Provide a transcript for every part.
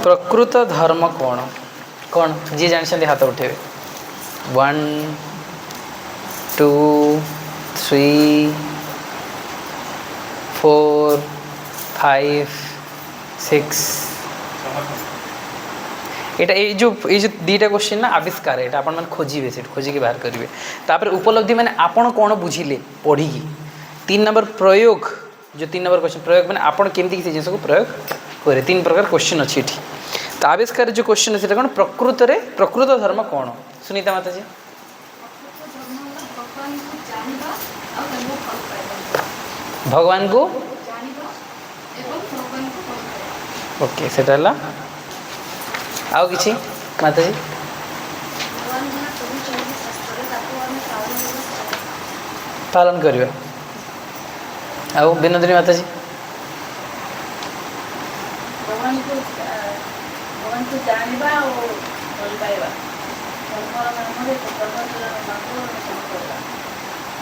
प्रकृत धर्म कौन कौन जी जानते हाथ उठेबे 1 2 3 4 5 6 एटा ये जो दीटा क्वेश्चन ना आविष्कार है आपण मन खोजिबे से खोजिके बाहर करिवे तापर उपलब्धि माने आपण कोन बुझिले पढ़ी 3 नंबर प्रयोग जो 3 नंबर क्वेश्चन प्रयोग माने आपण केमती किसी जिंस को प्रयोग करे 3 प्रकार क्वेश्चन अछि एठी तो आविष्कार जो क्वेश्चन है कौन प्रकृत धर्म कौन सुनीता माता जी भगवान को ओके सेटा हला आउ किछि माता जी पालन करिवा आउ बिनोदिनी माता जी भगवान को जानिबा और भल पाइबा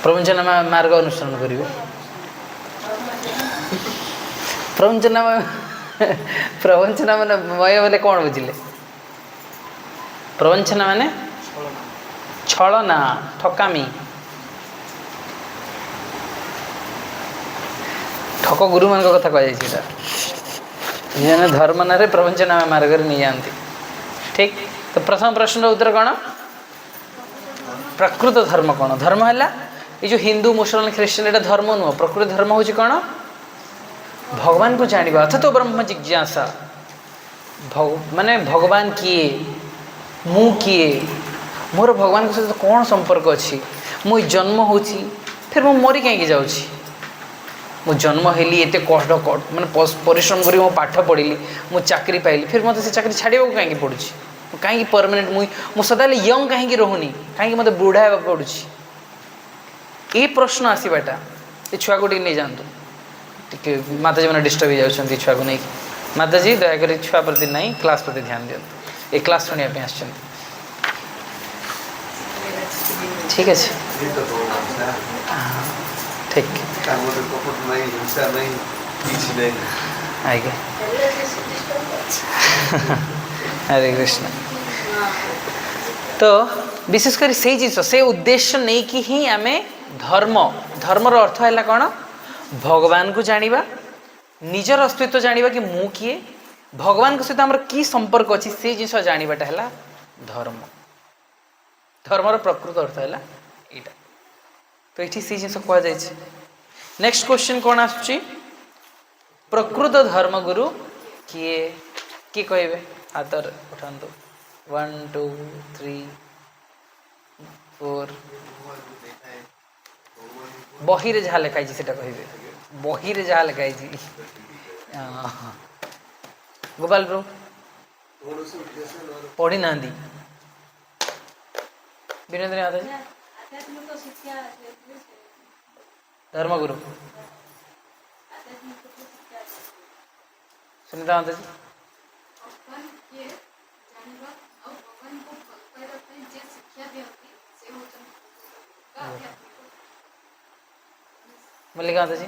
प्रवंचन मार्ग अनुसरण करिवे प्रवंचना माने मय बोले कौन बुझिले प्रवंचना माने छलना ठकामी ठक गुरु मान कथा कह धर्म ना प्रवंचना मार्ग नहीं जाती ठीक तो प्रथम प्रश्न उत्तर कौन प्रकृत धर्म कौन धर्म है ये जो हिंदू मुसलमान ख्रीस्टान एटा धर्म नुह प्रकृत धर्म हूँ कौन भगवान को जानिबा अथ तो ब्रह्म जिज्ञासा माने भगवान किए मु किए मोर भगवान के सहित कौन संपर्क अच्छी मु जन्म होची फिर मु मरी कहीं जाऊँगी मु जन्म हेली एत कष्ट माने परिश्रम करी मु पाठ पढ़ी मु चाकरी पाइली फिर मत से चाकरी छाड़ा कहीं पड़ू कहीं परमानेंट मु सदा यंग कहीं रोनी कहीं मत बुढ़ा होगा पड़ू ये प्रश्न आसवाटा ये छुआ को नहीं जातु टे माताजी मैंने डिस्टर्ब हो जाती छुआ को नहीं माताजी दयाकोरी छुआ प्रति नहीं क्लास प्रति ध्यान दिंतु ये क्लास शुणापी आस ठीक अच्छे ठीक आज्ञा हरे कृष्ण तो विशेषकर से जिस से उद्देश्य नहीं कि ही आमे धर्म धर्मर अर्थ है कौन भगवान को जानिबा निजर अस्तित्व जानिबा कि मु किए भगवान के सहित आमर की संपर्क अच्छी से जिस जानिबाटा है धर्म धर्मर प्रकृत अर्थ है यहाँ तो ये से जिन कह जाए नेक्स्ट क्वेश्चन कौन आसुची प्रकृत धर्म गुरु किए किए कहे हाथ उठातु 1 2 3 4 बही रे जहाँ लिखाई से कहे बही रे जहाँ लिखाई गोपाल ब्रो पढ़ी ना विनोदिनी माता धर्मगुरु सुनीता माता जी मल्लिका माता जी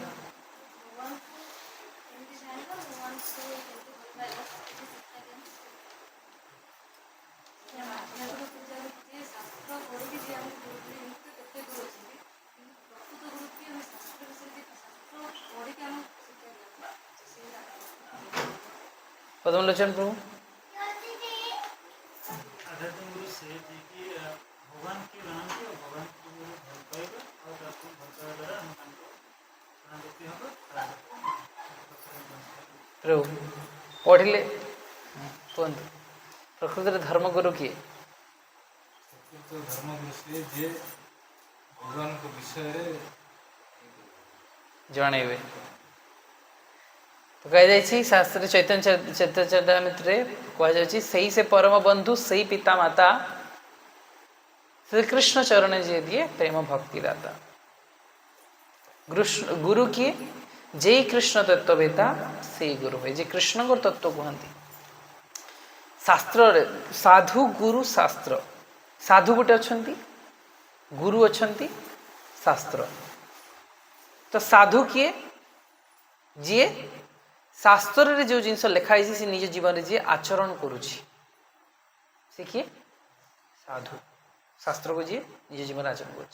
पद्मलोचन प्रभु प्रभु पढ़िले कहतु प्रकृत धर्मगुरु किए धर्मगुरु से भगवान को विषय जणेबे तो कह जाए शास्त्र चैतन्य चरितामृत कह सही से परम बंधु सही पिता माता श्री कृष्ण चरण जी दिए प्रेम भक्ति दाता गुरु किए जे कृष्ण तत्ववेता से गुरु है जे कृष्ण को तत्व कहती शास्त्र साधु गुरु शास्त्र साधु गोटे अच्छा गुरु अच्छा शास्त्र तो साधु किए जी शास्त्र जो जिन लिखाई से निज जीवन में जी आचरण करुच्ची से किए साधु शास्त्र को जी निज जीवन आचरण कर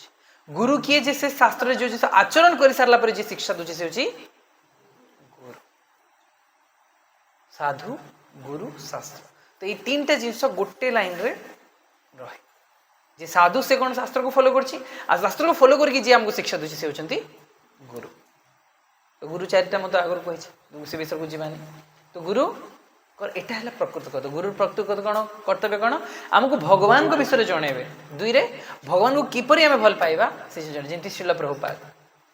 गुरु किए जे से शास्त्र जो जिन आचरण कर सारा पर जी शिक्षा दूसरी से होची गुरु साधु गुरु शास्त्र तो ये तीन टा जिनस गोटे लाइन रे रहे जे साधु से कौन शास्त्र को फॉलो करछि आ शास्त्र को फॉलो करके जे हमको शिक्षा दूसरी से होचंती गुरु तो गुरु चारिटा मत आगर कहि से विषय को जीवानी तो गुरु एटा है प्रकृत कथ गुरु प्रकृत कथ कौन कर्तव्य कौन आमको भगवान को विषय जनइबे दुई रे भगवान को किपरि आमे भल पाइबा से जन जेंति श्रील प्रभुपाद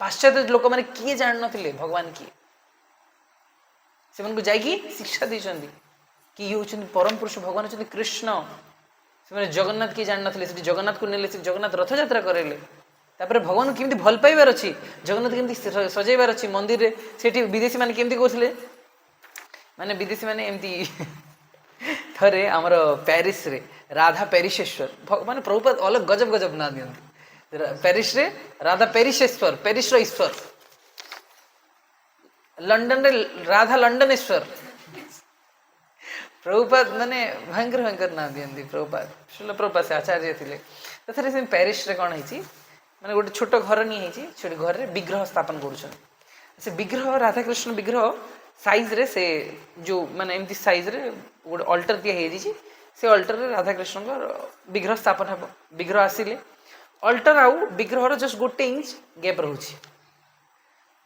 पाश्चात्य लोक माने किए जान नथिले भगवान किए से मन को जाइकी शिक्षा दैछंती कि ये होचंती परम पुरुष भगवान होचंती कृष्ण से माने जगन्नाथ किए जान नथिले से जगन्नाथ को नेले से जगन्नाथ रथ यात्रा करेले तापर भगवान को केमती भल पाइबार अछि जगन्नाथ केमती सजैबार अछि मंदिर रे सेठी विदेशी माने केमती कहथिले माने विदेशी माने एमती थरे हमर पेरिस रे राधा पेरिसेश्वर माने प्रभुपाद अलग गजब गजब ना दियंती पेरिस रे राधा पेरिसेश्वर पेरिस रो ईश्वर लंडन रे राधा लंडनेश्वर प्रभुपाद माने भयंकर भयंकर ना दियंती प्रभुपाद श्रील प्रभुपाद से आचार्य थिले तथरे से पेरिस रे कोन हिची माने गोटे छोट घर नहीं हिची छोटी घर रे विग्रह स्थापन करूछन से विग्रह राधा कृष्ण विग्रह साइज रे से जो माने एमती साइज रे गोटे अल्टर दिया हे जी से अल्टर रे राधा कृष्ण को विग्रह स्थापन हे विग्रह आसिले अल्टर आउ विग्रह रो जस्ट गोटे इंच गैप रहउछि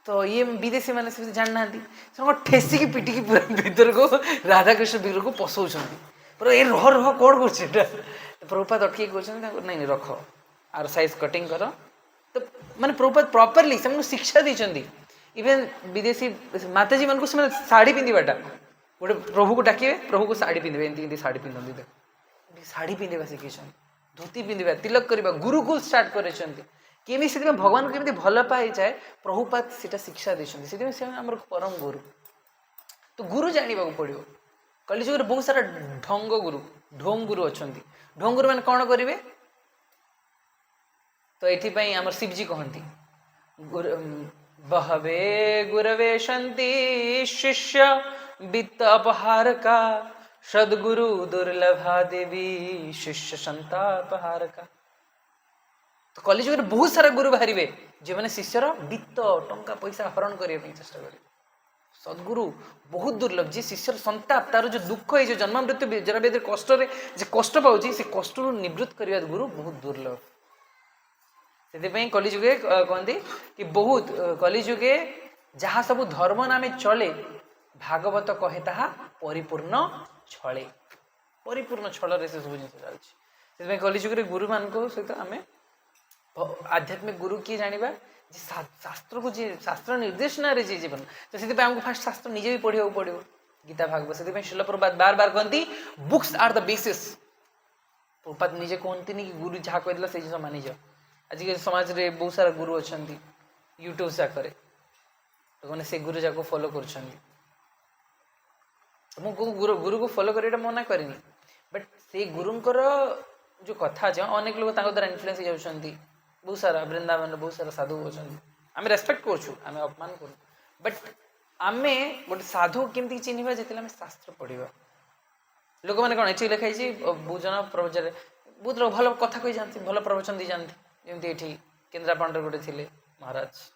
तो ये विदेशी माने से जान नांती से ठेसी की पिटी की पूरा भीतर को राधा कृष्ण विग्रह को पसौछन पर ए रह रह कोड करछ तो प्रभुपाद अटकी करछन नहीं रख आर साइज कटिंग कर तो माने प्रभुपाद प्रॉपर्ली से शिक्षा दैछंती इवन विदेशी माताजी मन को साड़ी पिंधिबाटा गोटे प्रभु को डाकिए प्रभु को साड़ी पिंधे एमती साड़ी पिंधती देख साड़ी पिंधा शिखी धोती पिंधा तिलक करवा गुरुकुल स्टार्ट कर केमी से भगवान को केमी भल पाई जाए प्रभुपाद से शिक्षा देते से आम परम गुरु तो गुरु जानवा पड़ो कलिजुग बहुत सारा ढंग गुरु ढोंग गुरु अच्छा ढोंग गुरु मैंने कौन करेंगे तो ये आम शिवजी कहती बहवे गुरवे शंति शिष्य वित्त अपहार का सदगुरु दुर्लभा देवी शिष्य संतापहार का तो कलिजुग में बहुत सारा गुरु बाहर जो मैंने शिष्यर वित्त टंका पैसा हरण करने चेष्टा करेंगे सदगुरु बहुत दुर्लभ जी शिष्यर संताप तार जो दुख है जो जन्म मृत्यु जरा भी कष्ट कष्ट पाऊँ से कष्ट निवृत्त करने गुरु बहुत दुर्लभ से कलिजुगे कहती कि बहुत कलिजुगे जहाँ सब धर्म नामे चले भागवत कहे ताहा परिपूर्ण छले परिपूर्ण छल से सब जिन चलती कलिजुगे गुरु मान सहित आम आध्यात्मिक गुरु किए जाना शास्त्र को जी शास्त्र निर्देशना रे जी जीवन तो से आमको फास्ट शास्त्र निजे भी पढ़ा पड़ो गीता भागवत से श्रील प्रभुपाद बार बार कहती books are the basis Prabhupada निजे कहती कि गुरु जहाँ कहला से जिन मानि जाओ आज समाज रे बहुत सारा गुरु अच्छा यूट्यूब जाकर तो मैंने से गुरु जाक फॉलो कर गुरु गुरु को फॉलो कर मना करनी बट से गुरुंकर जो कथा अच्छे अनेक लोग द्वारा इन्फ्लुएंस हो जाती बहुत सारा वृंदावन बहुत सारा साधु अच्छा आम रेस्पेक्ट करें अपमान कर बट आम गोटे साधु केमती चिन्हवा जिते आम शास्त्र पढ़ा लोक मैंने कौन ये लिखाई बहुत जन प्रवचन बहुत लोग भल कथा कही जाती भल प्रवचन दी जाती जमी ये केन्द्रापड़ा गोटे थे महाराज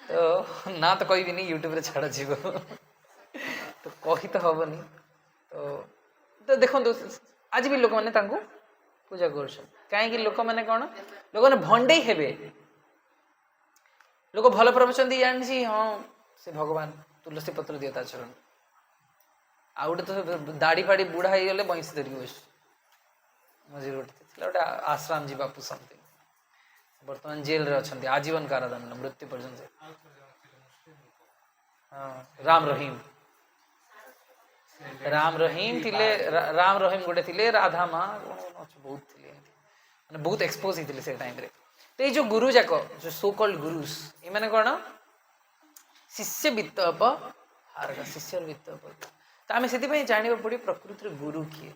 तो ना तो कह नहीं यूट्यूब रे छाड़ जीव तो कही तो हेनी तो देखो आज भी लोक मैंने पूजा कर कहीं लोक मैंने कौन लोक मैंने भंडे हेबे लोक भल प्रवचन दी जानी हाँ से भगवान तुलसी पत्र दिए ता चरण आ गोटे तो दाढ़ी फाड़ी बुढ़ा हो गले बंशी धरिक बस मझे गोटे आश्राम जी बापू समथिंग बर्तमान जेल रे अच्छा आजीवन कारादंड मृत्यु पर्यंत हाँ राम रहीम थिले राम रहीम गोटे थिले राधा माँ बहुत थिले माने बहुत एक्सपोज होते से टाइम रे तो ये जो गुरु जाक जो सो कॉल्ड गुरुस ये माने कौन शिष्य वित्त अपहार शिष्य वित्त अपहार तो आम से जाना पड़े प्रकृति गुरु किए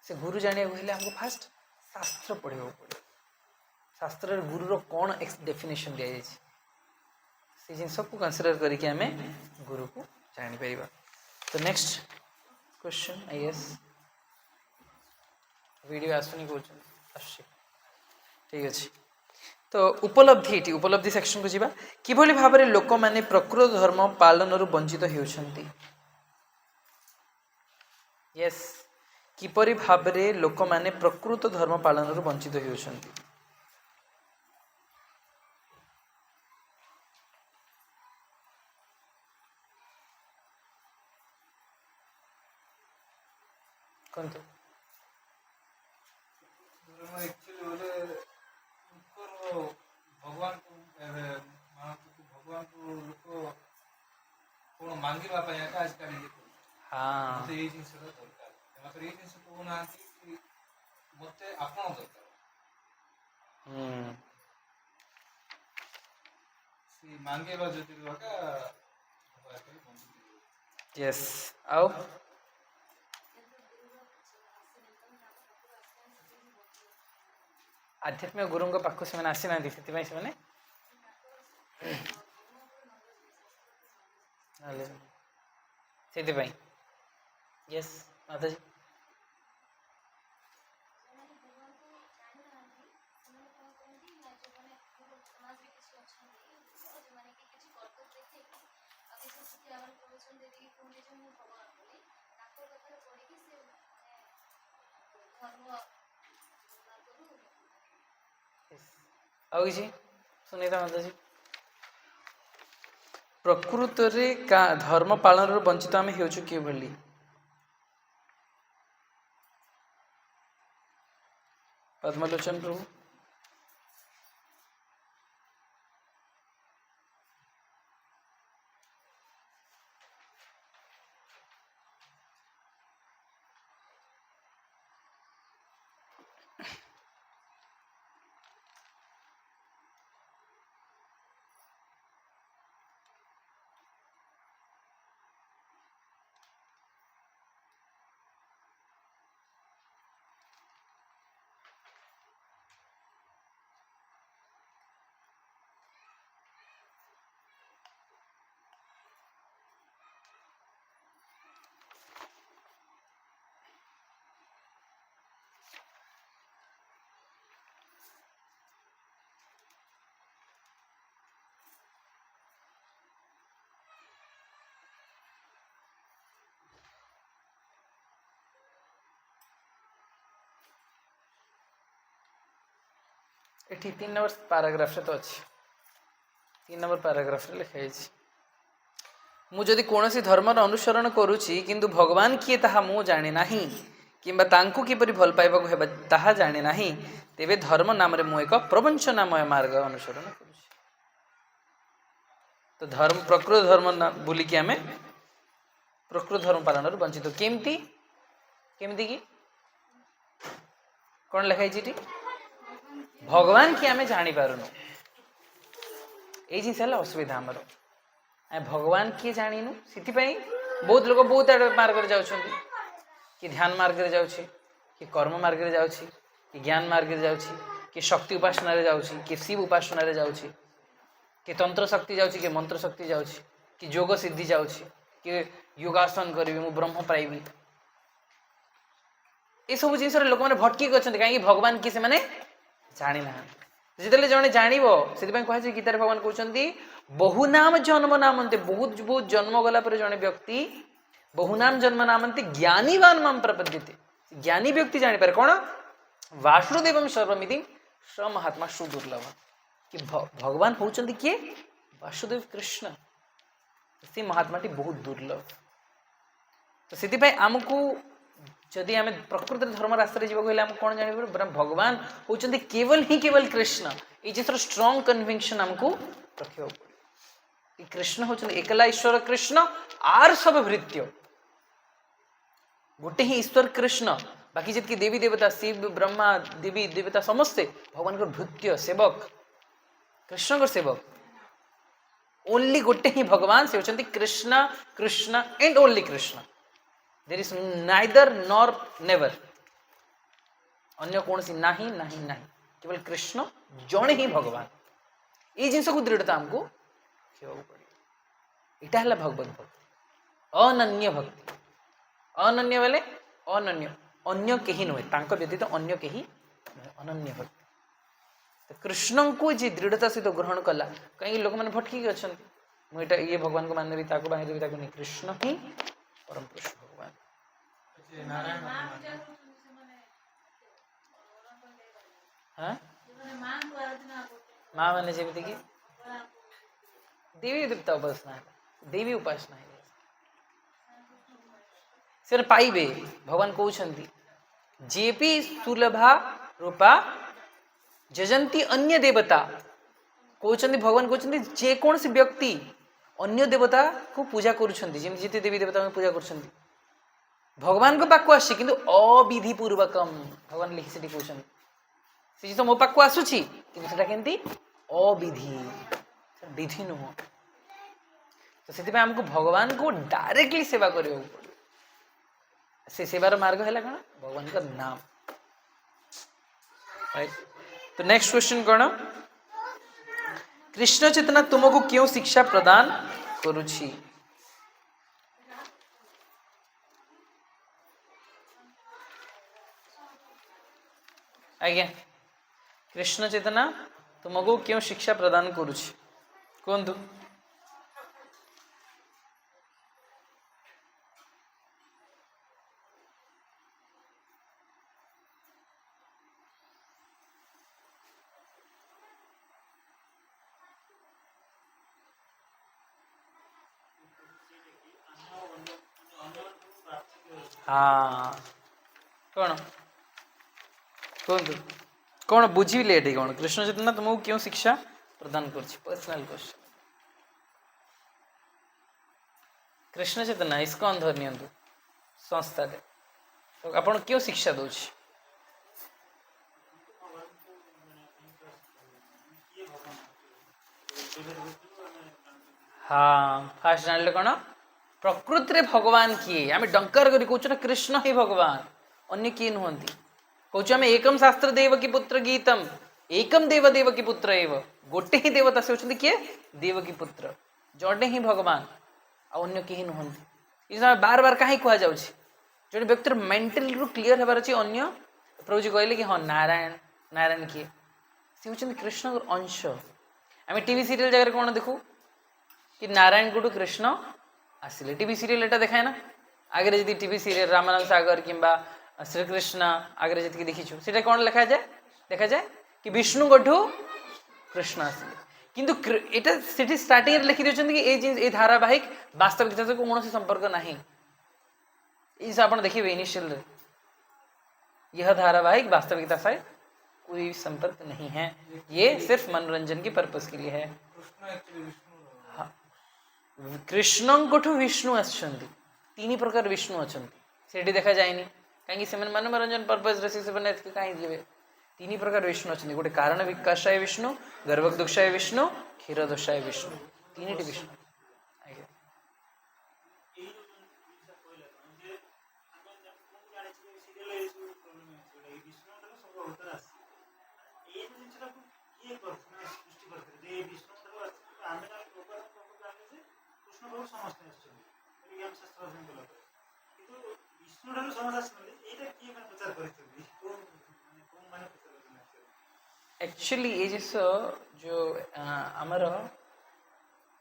से गुरु जाना हमको फास्ट शास्त्र पढ़ा पड़े शास्त्र गुरुर कौन डेफिनेशन दि जाए से जिन को कंसीडर करके आम गुरु को जापर। तो next question I S video आसुनी कौन ठीक अच्छे। तो उपलब्धि ये उपलब्धि सेक्शन को जीवा किभली भाव में लोक मैंने प्रकृत धर्म पालन वंचित होती। यस किपरि भाव में लोक मैंने प्रकृत धर्म पालन वंचित होती। कहतु एक्चुअली बोले भगवान को भगवान को लोक कौन मांगे आजकल हाँ मत ये जिन दरकार मत ये जिन कहना कि मत आपण दरकार मांगे जो यस आओ आध्यात्मिक गुरु पाख से आसी ना से यस माता जी आउ किसी सुनीता माता जी प्रकृत धर्म पालन वंचित आम हो कि पद्मलोचन प्रभु एठी 3 नंबर पैराग्राफ तो अच्छी 3 नंबर पैराग्राफ लिखाई मु जदि कौन धर्म अनुसरण करुच्ची किंतु भगवान किए ताहा मु जाने नाही किंबा तांकु किपरि भल पाइबाकु हेबा ताहा जाने नाही तेबे धर्म नाम रे मु एक प्रवंचनामय मार्ग अनुसरण करुच्ची। तो धर्म प्रकृत धर्म बोलिकी आमे प्रकृत धर्म पालन वंचित केमती केमती की कौन लिखाई भगवान की आमे जानी पारुनु ये जिस असुविधा आमर भगवान किए जाणीनु से बहुत लोग बहुत आड़ मार्ग जा कि ध्यान मार्ग जा कि कर्म मार्ग जा कि ज्ञान मार्ग जा कि शक्ति उपासना जा कि शिव उपासना जा कि तंत्र शक्ति जा कि मंत्र शक्ति जा कि जोग सिद्धि जा कि योगासन करी मु ब्रह्म पाइबी ये सब जिन लोक मैंने भटकी अच्छा कहीं भगवान किए से जानी ना जिते जड़े जानव से कहुए गीतार भगवान कहते बहुनाम जन्म नामंते बहुत बहुत जन्म गला पर जड़े व्यक्ति बहुनाम जन्म नामंते ज्ञानीवान माम प्रपद्यते ज्ञानी व्यक्ति जानीपारे कौन वासुदेव सर्वमिति स महात्मा सुदुर्लभ कि भगवान होचंदी किए वासुदेव कृष्ण से महात्माटी बहुत दुर्लभ। तो से आमको जदि आम प्रकृत धर्म रास्ता जी कौन जान भगवान होचंदी केवल ही केवल कृष्ण ये जिस स्ट्रॉन्ग कन्विक्शन आमको रखा पड़े कृष्ण होचंदी एकला ईश्वर कृष्ण आर सब भृत्य गोटे ही ईश्वर कृष्ण बाकी जितकी देवी देवता शिव ब्रह्मा देवी देवता समस्ते भगवान को भृत्य सेवक कृष्ण को सेवक ओनली गोटे ही भगवान से होचंदी Krishna Krishna and only Krishna there is neither nor never अन्य कौन सी नहीं नहीं नहीं केवल कृष्ण जड़े ही भगवान ये जिनस को दृढ़ता हमको ଦେଖିବାକୁ ପଡ଼ିବ। ଏଇଟା ହେଲା ଭଗବତ ଭକ୍ତି, ଅନନ୍ୟ ଭକ୍ତି। ଅନନ୍ୟ ବେଲେ ଅନନ୍ୟ, ଅନ୍ୟ କେହି ନୁହେଁ, ତାଙ୍କ ବ୍ୟତୀତ ଅନ୍ୟ କେହି ନୁହେଁ, ଅନନ୍ୟ ଭକ୍ତି। ତ କୃଷ୍ଣଙ୍କୁ ଯିଏ ଦୃଢ଼ତା ସହିତ ଗ୍ରହଣ କଲା, କାହିଁକି ଲୋକମାନେ ଭଟକିକି ଅଛନ୍ତି, ମୁଁ ଏଇଟା ଇଏ ଭଗବାନଙ୍କୁ ମାନିବି, ତାକୁ ମାନିବି, ତାକୁ ନେଇ, କୃଷ୍ଣ ହିଁ ପରମ ପୁରୁଷ ଭଗବାନ। ସେ ନାରାୟଣ ମା ନାମ। ପୂଜା କରୁଛନ୍ତି ସେମାନେ ଭଗବାନଙ୍କୁ ଦେଇପାରିବେ। ହଁ, ସେମାନେ ମାଙ୍କୁ ଆରାଧନା କରୁଛନ୍ତି। ମା ମାନେ ଯେମିତିକି ଦେବୀ ଦେବତା ଉପାସନା, ଦେବୀ ଉପାସନା, ସେମାନେ ପାଇବେ। ଭଗବାନ କହୁଛନ୍ତି ଯିଏ ବି ସୁଲଭା ରୂପା ଯଜନ୍ତି ଅନ୍ୟ ଦେବତା, କହୁଛନ୍ତି ଭଗବାନ କହୁଛନ୍ତି ଯେକୌଣସି ବ୍ୟକ୍ତି ଅନ୍ୟ ଦେବତାକୁ ପୂଜା କରୁଛନ୍ତି, ଯେମିତି ଯେତେ ଦେବୀ ଦେବତାଙ୍କୁ ପୂଜା କରୁଛନ୍ତି, ଭଗବାନଙ୍କ ପାଖକୁ ଆସିଛି କିନ୍ତୁ ଅବିଧି ପୂର୍ବକମ୍, ଭଗବାନ ଲେଖି ସେଠି କହୁଛନ୍ତି ସେ ଜିନିଷ ମୋ ପାଖକୁ ଆସୁଛି କିନ୍ତୁ ସେଟା କେମିତି ଅବିଧି, ବିଧି ନୁହଁ। ତ ସେଥିପାଇଁ ଆମକୁ ଭଗବାନଙ୍କୁ ଡାଇରେକ୍ଟଲି ସେବା କରିବାକୁ ପଡ଼ିବ। ସେ ସେବାର ମାର୍ଗ ହେଲା କ'ଣ? ଭଗବାନଙ୍କ ନାମ। ତ ନେକ୍ସଟ କ୍वेଶ୍ଚନ କ'ଣ? କୃଷ୍ଣ ଚେତନା ତୁମକୁ କେଉଁ ଶିକ୍ଷା ପ୍ରଦାନ କରୁଛି? ଆଜ୍ଞା, କୃଷ୍ଣ ଚେତନା ତୁମକୁ କେଉଁ ଶିକ୍ଷା ପ୍ରଦାନ କରୁଛି କୁହନ୍ତୁ? ହଁ, କ'ଣ କୁହନ୍ତୁ, କ'ଣ ବୁଝିଲେ ଏଠି? କ'ଣ କୃଷ୍ଣ ଚେତନା ତୁମକୁ କେଉଁ ଶିକ୍ଷା ପ୍ରଦାନ କରୁଛି? Personal question. କୃଷ୍ଣ ଚେତନା ଇସ୍କନ ଧରି ନିଅନ୍ତୁ ସଂସ୍ଥାରେ, ଆପଣ କେଉଁ ଶିକ୍ଷା ଦଉଛି? ହଁ, ଫାଷ୍ଟ ଜାଣିଲେ କ'ଣ? ପ୍ରକୃତିରେ ଭଗବାନ କିଏ? ଆମେ ଡଙ୍କାର କରି କହୁଛୁ ନା କୃଷ୍ଣ ହିଁ ଭଗବାନ, ଅନ୍ୟ କିଏ ନୁହନ୍ତି। କହୁଛୁ ଆମେ ଏକମ ଶାସ୍ତ୍ର ଦେବକୀ ପୁତ୍ର ଗୀତମ, ଏକମ ଦେବ ଦେବକୀ ପୁତ୍ର ଏବ, ଗୋଟେ ହିଁ ଦେବତା, ସେ ହେଉଛନ୍ତି କିଏ? ଦେବକୀ ପୁତ୍ର, ଜଣେ ହିଁ ଭଗବାନ, ଆଉ ଅନ୍ୟ କେହି ନୁହନ୍ତି। ଏ ବାର ବାର କାହିଁକି କୁହାଯାଉଛି? ଜଣେ ବ୍ୟକ୍ତିର ମେଣ୍ଟାଲରୁ କ୍ଲିୟର ହେବାର ଅଛି, ଅନ୍ୟ ପ୍ରଭୁଜୀ କହିଲେ କି ହଁ ନାରାୟଣ, ନାରାୟଣ କିଏ? ସେ ହେଉଛନ୍ତି କୃଷ୍ଣଙ୍କର ଅଂଶ। ଆମେ ଟିଭି ସିରିଏଲ ଜାଗାରେ କ'ଣ ଦେଖୁ କି ନାରାୟଣଙ୍କଠୁ କୃଷ୍ଣ ଆସିଲେ, ଟିଭି ସିରିଏଲ ଏଟା ଦେଖାଏ ନା। ଆଗରେ ଯଦି ଟିଭି ସିରିଏଲ ରାମାନନ୍ଦ ସାଗର କିମ୍ବା ଶ୍ରୀକୃଷ୍ଣ ଆଗରେ ଯେତିକି ଦେଖିଛୁ, ସେଟା କ'ଣ ଲେଖାଯାଏ? ଦେଖାଯାଏ କି ବିଷ୍ଣୁଙ୍କଠୁ କୃଷ୍ଣ ଆସିଲେ। କିନ୍ତୁ ଏଟା ସେଠି ଷ୍ଟାର୍ଟିଂରେ ଲେଖି ଦେଉଛନ୍ତି କି ଏଇ ଧାରାବାହିକ ବାସ୍ତବିକତା ସହିତ କୌଣସି ସମ୍ପର୍କ ନାହିଁ। ଏଇ ଜିନିଷ ଆପଣ ଦେଖିବେ इनिशियलରେ, यह धारावाहिक वास्तविकता से कोई संपर्क नहीं है, ये सिर्फ मनोरंजन की पर्पस के लिए है। କୃଷ୍ଣ ଆକ୍ଚୁଆଲି ବିଷ୍ଣୁ। କୃଷ୍ଣଙ୍କଠୁ ବିଷ୍ଣୁ ଆସିଛନ୍ତି, ତିନି ପ୍ରକାର ବିଷ୍ଣୁ ଅଛନ୍ତି, ସେଠି ଦେଖାଯାଏନି କାହିଁକି? ସେମାନେ ମନୋରଞ୍ଜନ ପର୍ପସରେ ସେମାନେ କାହିଁକି ଯିବେ? ତିନି ପ୍ରକାର ବିଷ୍ଣୁ ଅଛନ୍ତି, ଗୋଟେ କାରଣ ବିକାଶାୟ ବିଷ୍ଣୁ, ଗର୍ଭଦୋଷାୟ ବିଷ୍ଣୁ, କ୍ଷୀରଦୋଷାୟ ବିଷ୍ଣୁ, ତିନିଟି ବିଷ୍ଣୁ। ଆଜ୍ଞା, एक्चुअली ये जिस जो आमर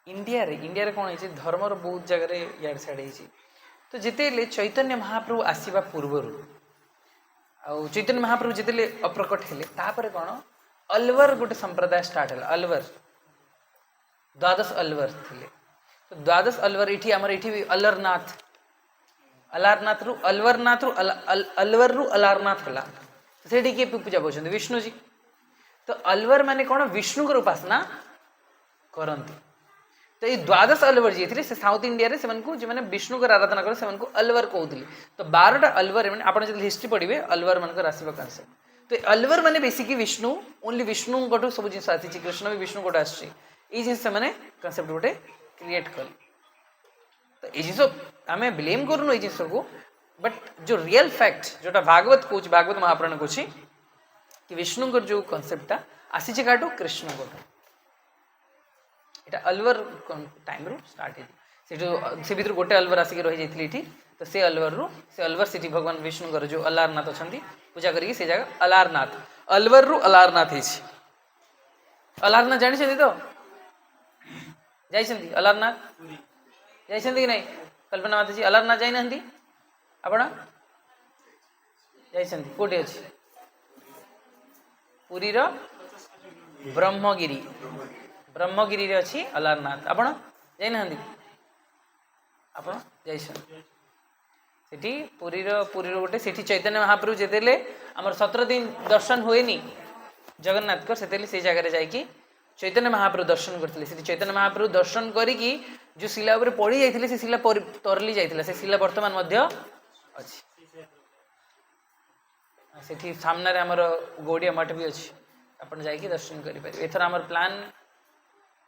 इंडिया कौन है धर्मर बहुत जगह इड साइड है। तो जिते चैतन्य महाप्रभु आसवा पूर्वर चैतन्य महाप्रभु जिते अप्रकट हेले तापर कौन अलवर गोटे संप्रदाय स्टार्ट है। अलवर द्वादश अलवर थे। तो द्वादश अलवर ये आमर ये भी अलरनाथ अलारनाथ रु अलवरनाथ रु अलवर रु अलारनाथ है। से किए पूजा पाँच विष्णुजी। तो अलवर माने कौन विष्णु को उपासना करती। तो ये द्वादश अलवर जी थे साउथ इंडिया से जो मैंने विष्णु को आराधना कर अलवर कहते। तो 12टा अलवर मैंने आप हिस्ट्री पढ़े अलवर मान आसवा कनसेप्ट। तो अलवर माने बेसिक विष्णु ओनली विष्णु को सब जिन आसी कृष्ण भी विष्णु को आसी जिस कनसेप्ट गोटे क्रिएट कले। तो ये जिस आम ब्लेम करूँ ये जिस को बट जो रियल फैक्ट जोटा भागवत कौच भागवत महापुराण कौच कि विष्णु जो कनसेप्टा आसी काटू कृष्ण को এটা अलवर टाइम रू स्टार्ट है से भीतर गोटे अलवर आसिक रही जाइए ये तो से अलवर रू से अलवर से भगवान विष्णुकर जो अलारनाथ अच्छा पूजा करी से जगह अलारनाथ अलवर रू अलारनाथ है अलारनाथ जानी तो जाइए अलारनाथ जाइए कि नहीं कल्पना माता जी अलारनाथ जाइना आपण जाइए कौटे अच्छे पुरीर ब्रह्मगिरी ब्रह्मगिरी रे अच्छी अलारनाथ आपण जाइना आपण जाइए पुरीर गोटे से चैतन्य महाप्रभु जितेले आमर 17 दिन दर्शन हुए जगन्नाथ को से जगह जाकि चैतन्य महाप्रभु दर्शन करते चैतन्य महाप्रभु दर्शन करी जो शिला उपर पड़ी जाते से शिला तरली जाता से शिला बर्तमान अच्छी से सामने आमर गौड़िया मठ भी अच्छी आप दर्शन करें एथर आमर प्लान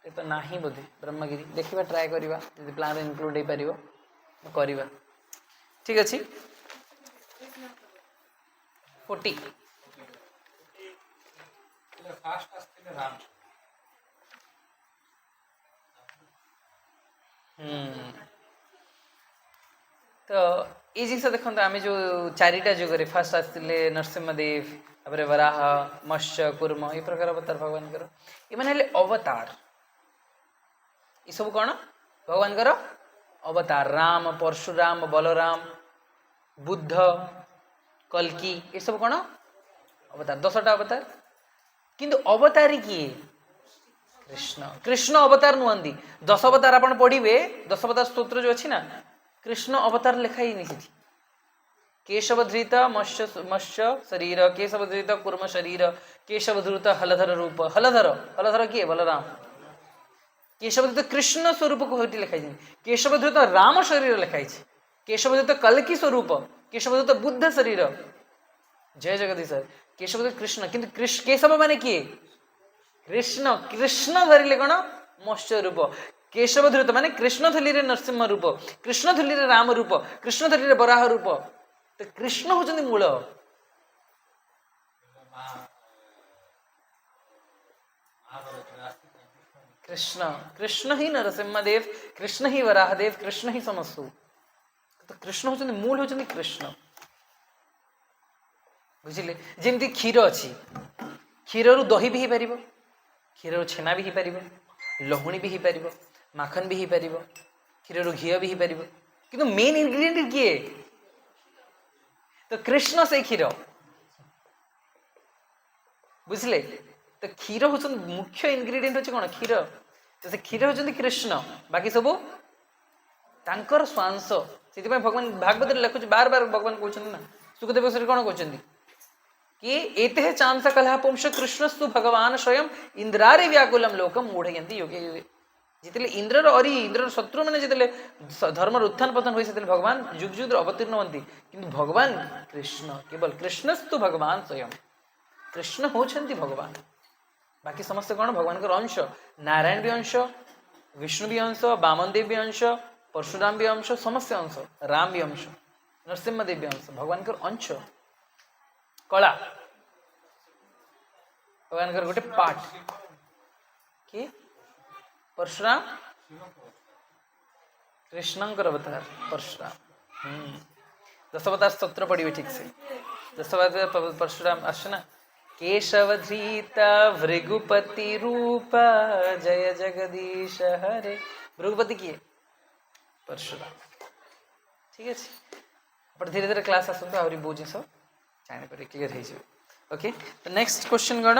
तो ना ही बोधे ब्रह्मगिरी देखा ट्राए करवा जो प्लान इनक्लूड हो पार करवा ठीक अच्छे 40 फास्ट आस्ते राम तो ये जिस देखो आम जो चारिटा जुगे फास्ट आसते नरसिंहदेव तापर वराह मत्स्य कूर्म ये प्रकार अवतार भगवान ये अवतार ये सब कौन भगवान अवतार राम परशुराम बलराम बुद्ध कल्की ये सब कौन अवतार 10टा अवतार किंतु अवतारी किए कृष्ण कृष्ण अवतार नुहति 10 अवतार आप पढ़े 10 अवतार स्तोत्र जो अच्छी ना कृष्ण अवतार लिखाई नहीं केशवधृत मत्स्य शरीर केशवधृत कूर्म शरीर केशवधृत हलधर रूप हलधर हलधर किए बलराम केशवधृत कृष्ण स्वरूप को लिखाई केशवधृत राम शरीर लिखाई केशवधृत कल्की स्वरूप केशवधृत बुद्ध शरीर जय जगदीश केशवधृत कृष्ण किंतु केशव माने किए कृष्ण कृष्ण धरले कौन मत्स्य रूप केशवधृत माने कृष्ण थली नरसिंह रूप कृष्ण थली राम रूप कृष्ण थली बराह रूप तो कृष्ण होचंदी मूल कृष्ण कृष्ण ही नरसिंहदेव कृष्ण ही वराहदेव कृष्ण ही समस्तु तो कृष्ण होचंदी मूल होचंदी कृष्ण बुझिले जेमती क्षीर अच्छी क्षीर रु दही भी पार क्षीर छेना भी पार लहुणी भी पार माखन भी पार क्षीर रु घी भी पार किंतु मेन इनग्रेडिएंट किए तो कृष्ण से क्षीर बुझले तो क्षीर हूँ मुख्य इनग्रेडिएंट होची कौन क्षीर तो से क्षीर होचंदी कृष्ण बाकी सब तांकर स्वांश से भगवान भागवत लिखुच बार बार भगवान कहते ना सुखदेव गोस्वामी कौन कहते कि एते चांस कलह पुंस कृष्णस्तु भगवान स्वयं इंद्रारे व्याकुलम लोकम मूढ़यंती योगे योगे जितने इंद्र अरी इंद्र शत्रु मैंने जितने धर्म उत्थान पतन हुई से भगवान जुग जुग अवतीर्ण होती किंतु भगवान कृष्ण केवल कृष्णस्तु भगवान स्वयं कृष्ण होचंती भगवान बाकी समस्त कौन भगवान का अंश नारायण भी अंश विष्णु भी अंश वामनदेव भी अंश परशुराम भी अंश समस्त अंश राम भी अंश नरसिंहदेव भी अंश भगवान का अंश कला भगवान का गोटे पाठ कि परशुराम कृष्णंकर अवतार परशुराम 10 अवतार स्तोत्र पढ़िए ठीक से 10 अवतार परशुराम आसना केशवधृता भृगुपति रूप जय जगदीश हरे भृगुपति किए परशुराम ठीक है धीरे धीरे क्लास आसतु आहरी बहुत जिन जाने पर क्लियर हो ओके तो नेक्स्ट क्वेश्चन कौन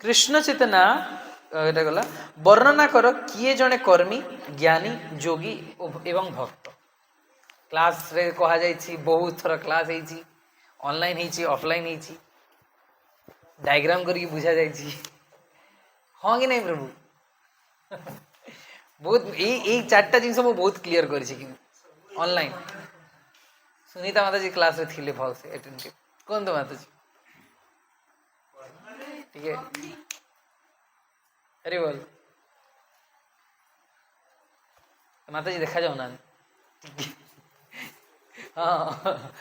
कृष्ण चेतना एटा गला वर्णना कर किए जड़े कर्मी ज्ञानी जोगी एवं भक्त क्लास रे कहा जाइछि बहुत थर क्लास होइछि ऑनलाइन होइछि ऑफलाइन होइछि डायग्राम करके बुझा जाइछि हाँ कि नहीं प्रभु बहुत ये 4टा जिन बहुत क्लियर करिछि कि ऑनलाइन सुनीता माता जी क्लास में थिले भल से अटेंटिव कौन तो माता जी ठीक है अरे बोल माता जी देखा जाओ ना ठीक है हाँ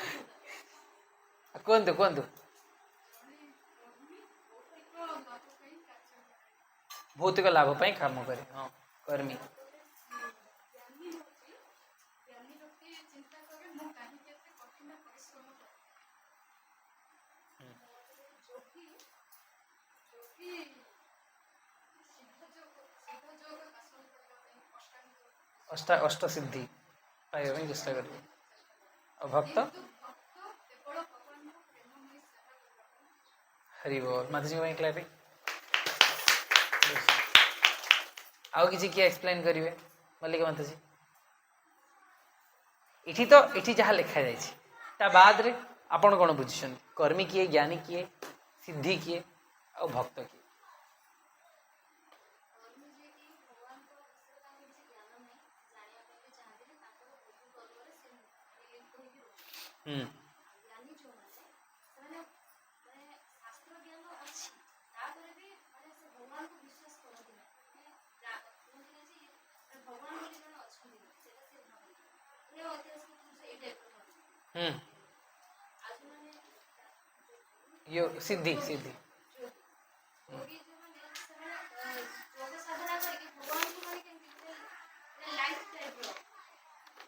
कौन तो भौतिक लाभ ପାଇଁ କାମ କରେ। ହଁ कर्मी ଜ୍ଞାନୀ ହଉଛି ଜ୍ଞାନୀ ବ୍ୟକ୍ତି ଚିନ୍ତା କରେ ମୁଁ କାହିଁକି ଏତେ କଠିନ ପରିଶ୍ରମ କରେ। ଯୋଗୀ ଯୋଗୀ ସିଦ୍ଧ ଯୋଗ ହାସଲ କରିବା ପାଇଁ ଅଷ୍ଟ ସିଦ୍ଧି ପାଇବା ପାଇଁ ଚେଷ୍ଟା କରିବେ। ଆଉ ଭକ୍ତ କିନ୍ତୁ ଭକ୍ତ କେବଳ ଭଗବାନଙ୍କ ପ୍ରେମମୟୀ ସେବା କରିବା ପାଇଁ ହରି ବୋଲ ମାତାଜୀ ପାଇଁ କ୍ଲାରିଟି। ଆଉ କିଛି କିଏ ଏକ୍ସପ୍ଲେନ୍ କରିବେ ମଲ୍ଲିକା ମାତାଜୀ? ଏଠି ଯାହା ଲେଖା ଯାଇଛି ତା ବାଦରେ ଆପଣ କ'ଣ ବୁଝିଛନ୍ତି? କର୍ମୀ କିଏ, ଜ୍ଞାନୀ କିଏ, ସିଦ୍ଧି କିଏ ଆଉ ଭକ୍ତ କିଏ? କର୍ମୀ ଯିଏକି ଭଗବାନଙ୍କ ବିଷୟରେ ତାଙ୍କର କିଛି ଜ୍ଞାନ ନାହିଁ, ଜାଣିବା ପାଇଁ ବି ଚାହାନ୍ତିନି, ତାଙ୍କର ବୁଦ୍ଧି ଗର୍ବରେ ସେ କହିକି ରହୁଛନ୍ତି। ଜ୍ଞାନୀ ଯେଉଁମାନେ ସେମାନେ ମାନେ ଶାସ୍ତ୍ର ଜ୍ଞାନ ଅଛି ତାପରେ ବି ମାନେ ସେ ଭଗବାନଙ୍କୁ ବିଶ୍ୱାସ କରନ୍ତି ନାହିଁ। କୁହନ୍ତି ନା ଯେ ଭଗବାନ ବୋଲି ଜଣେ ଅଛନ୍ତି ସେଇଟା ସେ ଭାବନ୍ତି ଐତିହାସିକ ପୁରୁଷ ଏଇ ଟାଇପ୍ର ଭାବନ୍ତି। ଆଉ ଯେଉଁମାନେ ସିଦ୍ଧି ସିଦ୍ଧି ଯୋଗୀ ଯେଉଁମାନେ ସେମାନେ ଯୋଗ ସାଧନା କରିକି ଭଗବାନଙ୍କୁ ମାନେ କେମିତି ଲାଇଫ୍ ଟାଇପ୍ର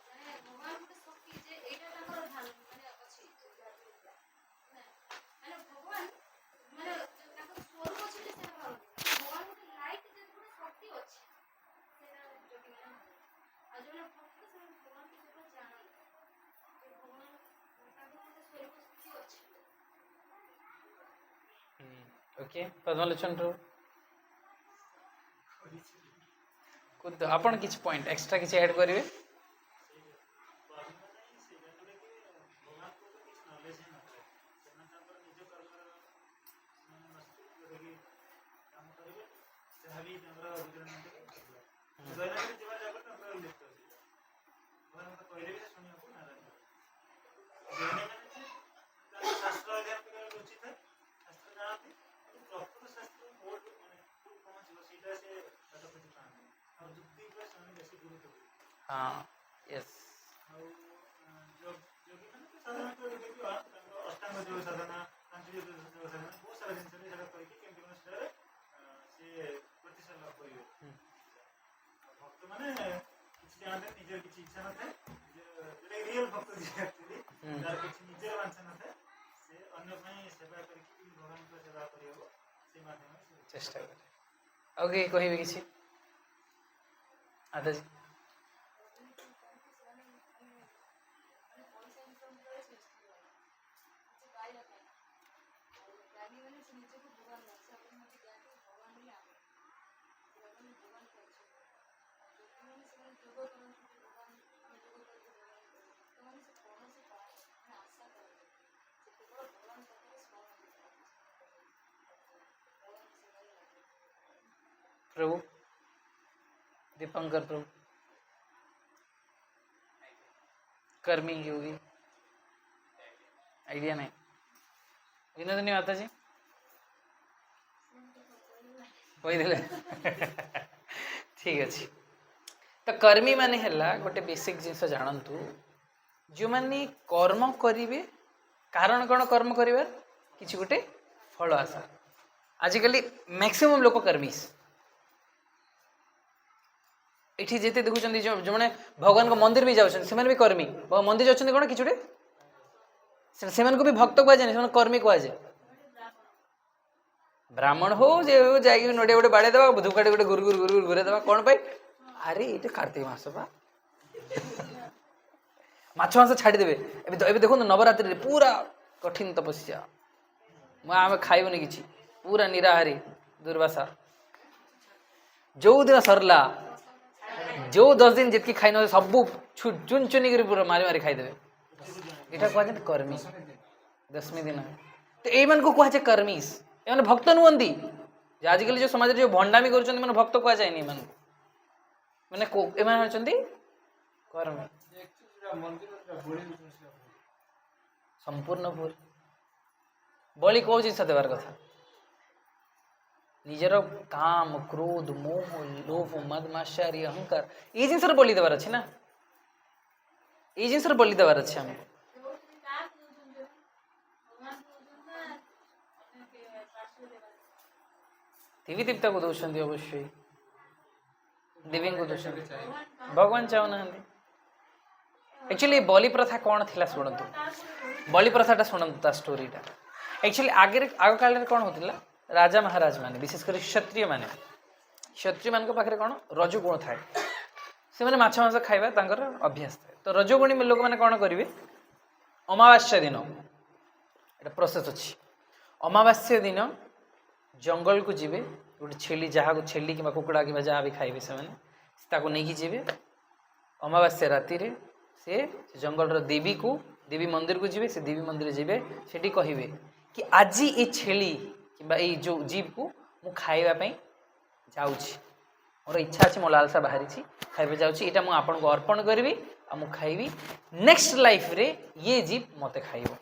ମାନେ ଭଗବାନ ଗୋଟେ ଶକ୍ତି ଯେ ଏଇଟା ତାଙ୍କର ମାନେ ଅଛି ମାନେ ଭଗବାନ ମାନେ ତାଙ୍କର ସ୍ୱରୂପ ଅଛି ଯେ ସେଟା ଭାବନ୍ତି ଭଗବାନ ଗୋଟେ ଲାଇଟ୍ ଯେ ଗୋଟେ ଶକ୍ତି ଅଛି ସେଇଟା ଯୋଗୀମାନେ ଆଉ ଯେଉଁମାନେ ଭକ୍ତ ସେମାନେ ଭଗବାନଙ୍କୁ କେବଳ ଜାଣନ୍ତି ଯେ ଭଗବାନ ତାଙ୍କର ଗୋଟେ ସ୍ୱରୂପ ଶକ୍ତି ଅଛି। ଓକେ ପଦ୍ମଲୋଚନ ଆପଣ କିଛି ପଏଣ୍ଟ ଏକ୍ସଟ୍ରା କିଛି ଆଡ୍ କରିବେ? हाँ यस चेष्टा करें ओके कहिबे किसी आदा जी प्रभु दीपंकर प्रभु कर्मी योगी आइडिया नहीं विनोदिनी माता जी ठीक अच्छे तो कर्मी माने हला गोटे बेसिक जिनस जानतु जो माने कर्म करिवे कारण कौन कर्म करिवे किछि गोटे फल आशा आजिकल मैक्सिमम लोक कर्मी एठी जेते देखुचंदी जो मैंने भगवान को मंदिर भी जाउछन से भी कर्मी मंदिर जाउछन कोन किछुटे से भी भक्त को जाने से कर्मी को जाए ब्राह्मण हो जे जाई नडिया गोटे बाड़े देबा धूपकाठी गोटे गुरु गुरु गुरु घुरे देबा कोन पाई अरे ये कार्तिक मास बा माछ मास छाड़ी देबे एबे देखो नवरात्रि पूरा कठिन तपस्या आम खाइबनी किछि पूरा निराहारी दुर्वासा जो दिन सरला जो 10 दिन जितकी खाई न सबू चुन चुनी कर पूरा मारी मारी खाईदेवे यहाँ कह कर्मी 10वीं दिन तो ये को कहुए कर्मीस ये भक्त नुहति आजिकल जो समाज जो भंडामी कर भक्त कह जाए मैंने कर्मी संपूर्ण भूल बलि कौ जिन देवार कथा निजर काम क्रोध मोह लोभ मद माश्चर्य अहंकार ये जिन बलि देवार अच्छे ना ये जिन बलि देवार अच्छे आम देवी देवता को दौरान अवश्य देवी को दौरान भगवान चाहूना एक्चुअली बलि प्रथा कौन थी शुणु बलि प्रथाटा शुणु ता स्टोरीटा एक्चुअली आगे आग काल कौन होता राजा महाराज माने विशेषकर क्षत्रिय मान पाखे कौन रजोगुण थाए से मैंने माछ मांस खाଇବା तांकर अभ्यास थाए तो रजोगुणी लोक मैंने कौन करेंगे अमावास्या दिन एटा प्रोसेस अच्छी अमावास्या दिन जंगल को जीवे गोटे छेली जहाँ को छेली कि कुकुड़ा कि जहाँ भी खाइबे से नहीं जीवे अमावास्या राति रे से जंगल देवी को देवी मंदिर को जीवे से देवी मंदिर जीवे सेठी कहिबे कि आज ये छेली कि जो जीव को मु खाइबा जाऊँगी मोर इच्छा अच्छी मो लालसा बाहरी खाइबा जाऊँगी यहाँ मुझे आपन को अर्पण करी आ मु खाइबी नेक्स्ट लाइफ रे ये जीव मते खाइबो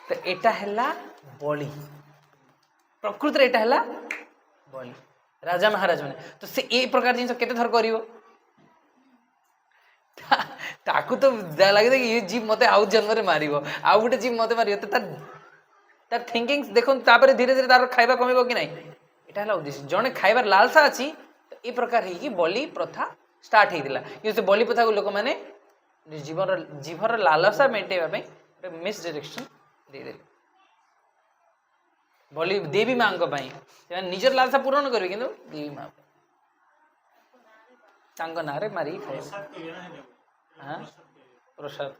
तो एटा हैला बलि प्रकृति एटा हैला बलि राजा महाराज मैंने तो से ए प्रकार जिन केते थर करिवो ताकू तो लगे कि ये जीव मते आउ जन्म रे मारिवो आउ गोटे जीव मते मारिवो तो तार थिंकिंग देखो तापर धीरे धीरे तार खाइबा कमिबो कि नहीं एटा हैला उद्देश्य जने खाइबार लालसा अछि तो ए प्रकार है कि बलि प्रथा स्टार्ट हेतिला ये से बलि प्रथा को लोक माने जीवर लालसा मेंटेबा पई मिस डायरेक्शन दे दे बलि देवी माँ निजर लालसा पूरण करेंगे कि देवी माँ ना मारी खाए हाँ प्रसाद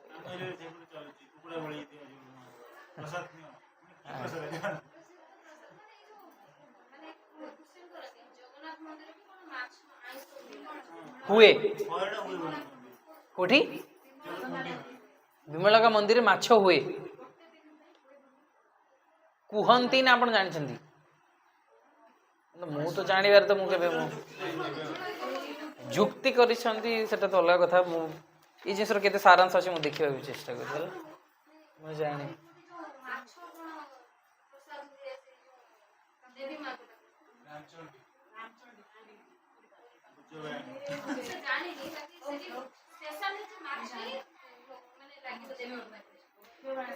हुए कोठी विमला का मंदिर माछ हुए कुहंती ना आपण जानछंती मु तो जानिबार तो मु केबे जुक्ति करिसंती सेटा तो अलग कथा मु ई जिसर केते सारांश अछि मु देखिबा चेष्टा करथल मु जानि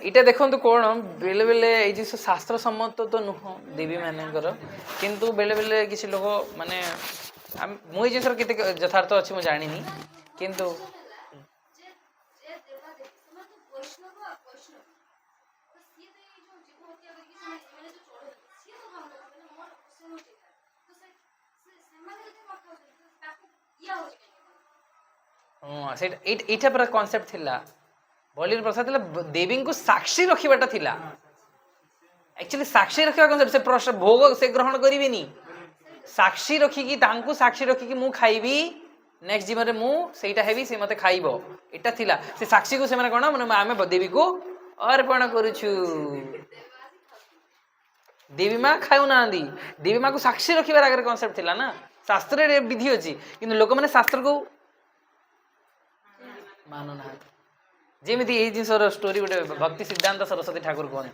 इटा देखो कौन बेले बेले ये शास्त्र सम्मत तो नुह देवी मानकर किंतु बेले बेले किसी लोग माने मुझे जिस यथार्थ अच्छी मुझे जानी किंतु हाँ से पूरा कॉन्सेप्ट थिला बलि प्रथा देवी को साक्षी रखा थिला एक्चुअली साक्षी रखा कॉन्सेप्ट से भोग से ग्रहण करेनि साक्षी रखिकी तांको साक्षी रखिकी मु खाइबी नेक्स्ट जीवन रे मु सेटा हेबी से मते खाइबो एटा थिला से साक्षी को से माने कोन माने आमे देवी को अर्पण करूछु देवी माँ खाऊ ना देवी माँ को साक्षी रखिबार आगे कॉन्सेप्ट थिला ना शास्त्र रे विधि अछि किंतु लोक माने शास्त्र को मानु ना जेमिति ए जिनसर स्टोरी गोटे भक्ति सिद्धांत सरस्वती ठाकुर कहते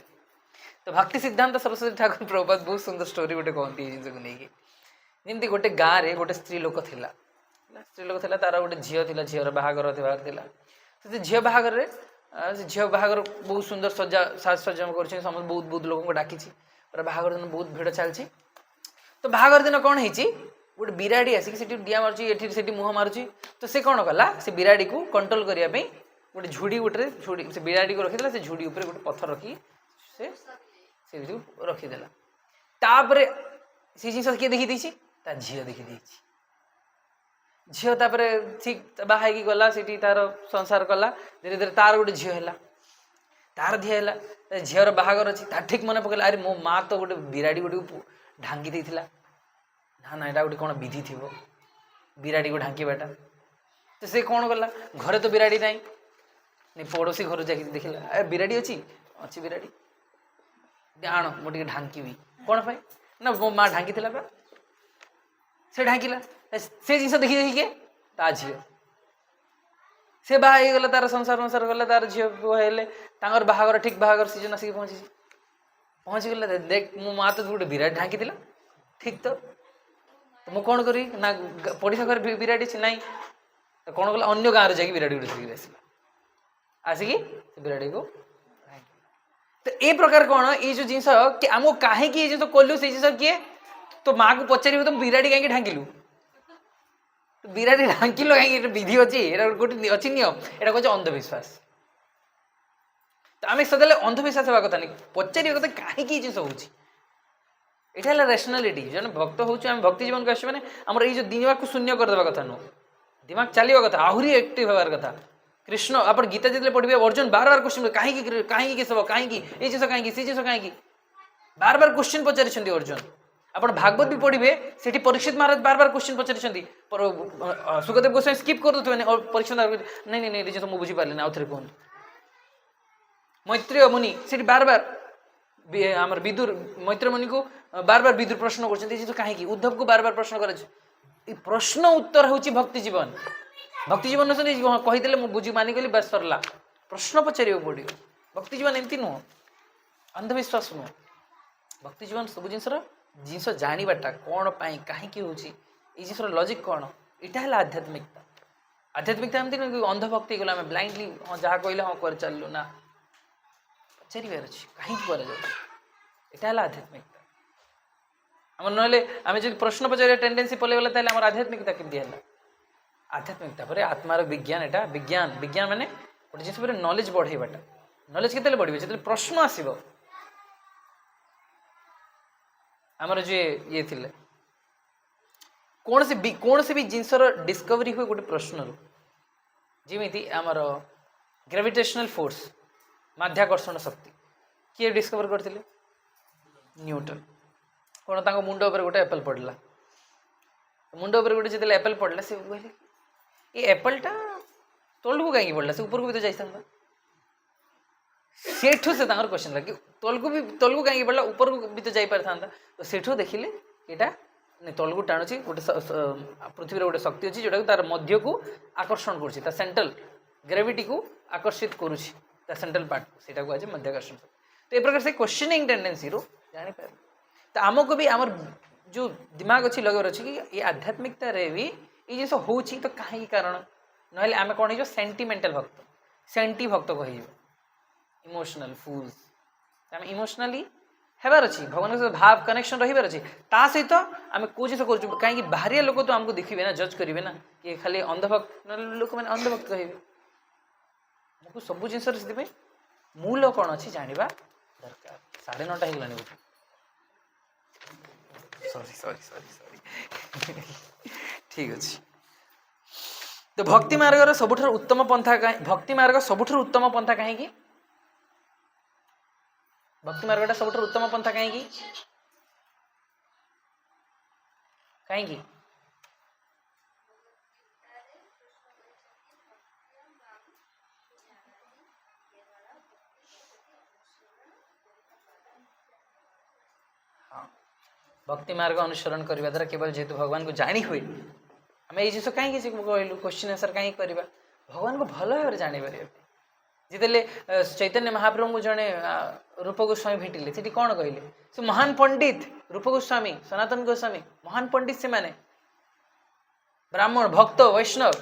तो भक्ति सिद्धांत सरस्वती ठाकुर प्रभुपाद बहुत सुंदर स्टोरी गोटे कहते ये जिन को लेकिन जमी गोटे गाँव में गोटे स्त्री लोक थिला तार गोटे झील थिला झीर बाहागर थिला से झील बाहागर झील बाहागर बहुत सुंदर सजा साजसज्जा कर समस्त बहुत बहुत लोक डाकी बाहागर दिन बहुत भिड़ चलती तो बाहागर दिन कौन है गोटे बिराड़ी आसिक डिया मार्ची मुह मारुची तो से कौन कला से बिराड़ी को कंट्रोल करने गोटे झुड़ी गोटे झुड़ी से बिराड़ी को रखीला से झुड़ी ऊपर गोटे पत्थर रखी से रखीदेला तापर से जिन किए देखी ता झील देखी झील तापर ठीक बाहर गला से तार संसार कला धीरे धीरे तार गोटे झील है तार धी है झीर बाहागर अच्छी तार ठीक मन पकड़ा अरे मो माँ तो गोटे बिराड़ी गोटे ढांगी देता ना ना यहाँ गोटे कौन विधि थी बिराड़ी को ढांकीबाटा तो से कौन गला घरे तो बिराड़ी ना नहीं पड़ोसी घर जा देखला अरे बिराड़ी अच्छी बिराड़ी आण मुझे ढांकी कौन पाई ना मो माँ ढांकी से ढांकीला से जिन देखी देखिए ता झील से बाहा गला तार संसार संसार गला तार झील है बाहागर ठीक बाहागर सीजन आसिक पहुँची गला देख मो माँ तो गोटे बिराड़ी ढांकी ठीक तो मु कौन करी ना पड़ोसा घर बिराड़ी ना तो कौन कला अन्य गाँव जाकि बिराड़ी गोटे धरिक आसिला आसिकी बिराड़ी को तो ए प्रकार कौन ये जो जिनस कि आमको कहीं ये जिन कलु से जिन किए तो माँ को पचार तुम बिराड़ी कहीं ढांकिलु बिराड़ी ढांकिल कहीं विधि अच्छी गोटे अच्छी नियम यहाँ कहे अंधविश्वास तो आम सदा अंधविश्वास हवा कथा नहीं पचार कथा कहीं जिन हो यहाँ रेशनालीटी जो भक्त हूँ भक्ति जीवन को आसने आम ये दिमाग को शून्य करदे कथा नुह दिमाग चलवा कथा आहरी एक्टिव हबार कथा कृष्ण आप गीता जितने पढ़े अर्जुन बार बार क्वेश्चन कहीं केशव कहीं ये जिस कहीं सी जिस कहीं बार बार क्वेश्चन पचारि अर्जुन आप भागवत भी पढ़े से परीक्षित महाराज बार बार क्वेश्चन पचारि सुखदेव गोस्वामी स्किप कर परीक्षित नहीं नहीं नहीं जिस मुझे बुझीपारे आउ थे कहूँ मैत्रेय मुनि से बार बार आम विदुर मैत्रेय मुनि को बार बार विदुर प्रश्न कर कहीं उद्धव को बार बार प्रश्न कर प्रश्न उत्तर हूँ भक्ति जीवन भक्ति जीवन कहीदे मुझे बुझी मानिकली बस सरला प्रश्न पचार पड़ो भक्ति जीवन एमती नुह अंधविश्वास नुह भक्ति जीवन सब जिनस जानाटा कौन पाई कहीं हूँ जिस लजिक कौन यहाँ है आध्यात्मिकता आध्यात्मिकता एमती नुह अंधभक्ति गला ब्लाइंडली हाँ जहाँ कहले हाँ कर चलू ना पचार अच्छे कहीं यहाँ है आध्यात्मिकता आम ना जो प्रश्न पचार टेंडेन्सी पलैगला आम आध्यात्मिकता केमती है आध्यात्मिकता पर आत्मार विज्ञान एटा विज्ञान विज्ञान माने गोटे जिस नॉलेज बढ़ेबाटा नॉलेज केते बढ़े जो प्रश्न आसब आमर जे ये थिले कौन से भी जिनसर डिस्कवरी हुए गोटे प्रश्न जमीती आमर ग्रेविटेशनल फोर्स माध्याकर्षण शक्ति किए डिस्कवर करते न्यूटन कौन तांको मुंड उपर गोटे एप्पल पड़ला मुंड उपर गोटे जितने एप्पल पड़ला से कहले ये एप्पलटा तल को कहीं पड़ला से ऊपर को भी तो जाता सेठू से क्वेश्चन लगे तल को कहीं पड़ला ऊपर को भी तो जापर था तो सेठू देखिले यहाँ नहीं तल को टाणुची गोटे पृथ्वी गोटे शक्ति अच्छी जोटा तार मध्य को आकर्षण कर सेंट्रल ग्रेविटी को आकर्षित करुच्ची सेंट्रल पार्ट से आज मध्याकर्षण तो ये प्रकार से क्वेश्चनिंग टेंडेन्सी रू जापर तो आमको भी आम जो दिमाग अच्छी लगेबार अच्छे कि ये आध्यात्मिकता रे भी ये जिस हूँ तो कहीं कारण ना आम कौन हो सेंटिमेंटाल भक्त सेंटी भक्त कह इमोशनल फूल्स आम इमोशनाली हेबार अच्छी भगवान के भाव कनेक्शन रही अच्छे ता सहित आम कौ जिस कर कहीं बाहरिया लोक तो आमको देखिए ना जज करेंगे ना कि खाली अंधभक्त लोक मैंने अंधभक्त कहे आमको सब जिन मूल कौन अच्छी जाना दरकार 9:30 होगलानी सॉरी सॉरी सॉरी सॉरी ठीक अच्छे तो भक्ति मार्गर सबुठ उत्तम पंथा भक्ति मार्ग सबुठ उत्तम पंथा कहीं भक्ति मार्गटा सबुठ उत्तम पंथा कहीं कहीं भक्ति मार्ग अनुसरण करने द्वारा केवल जेहेतु भगवान को जानी हुए आम ये जिस कहीं कहलु क्वेश्चन आंसर कहीं करवा भगवान को भल भाव जापर जिते चैतन्य महाप्रभु को जड़े रूप गोस्वामी भेटिले से कौन कहले से महान पंडित रूप गोस्वामी सनातन गोस्वामी महान पंडित से माने ब्राह्मण भक्त वैष्णव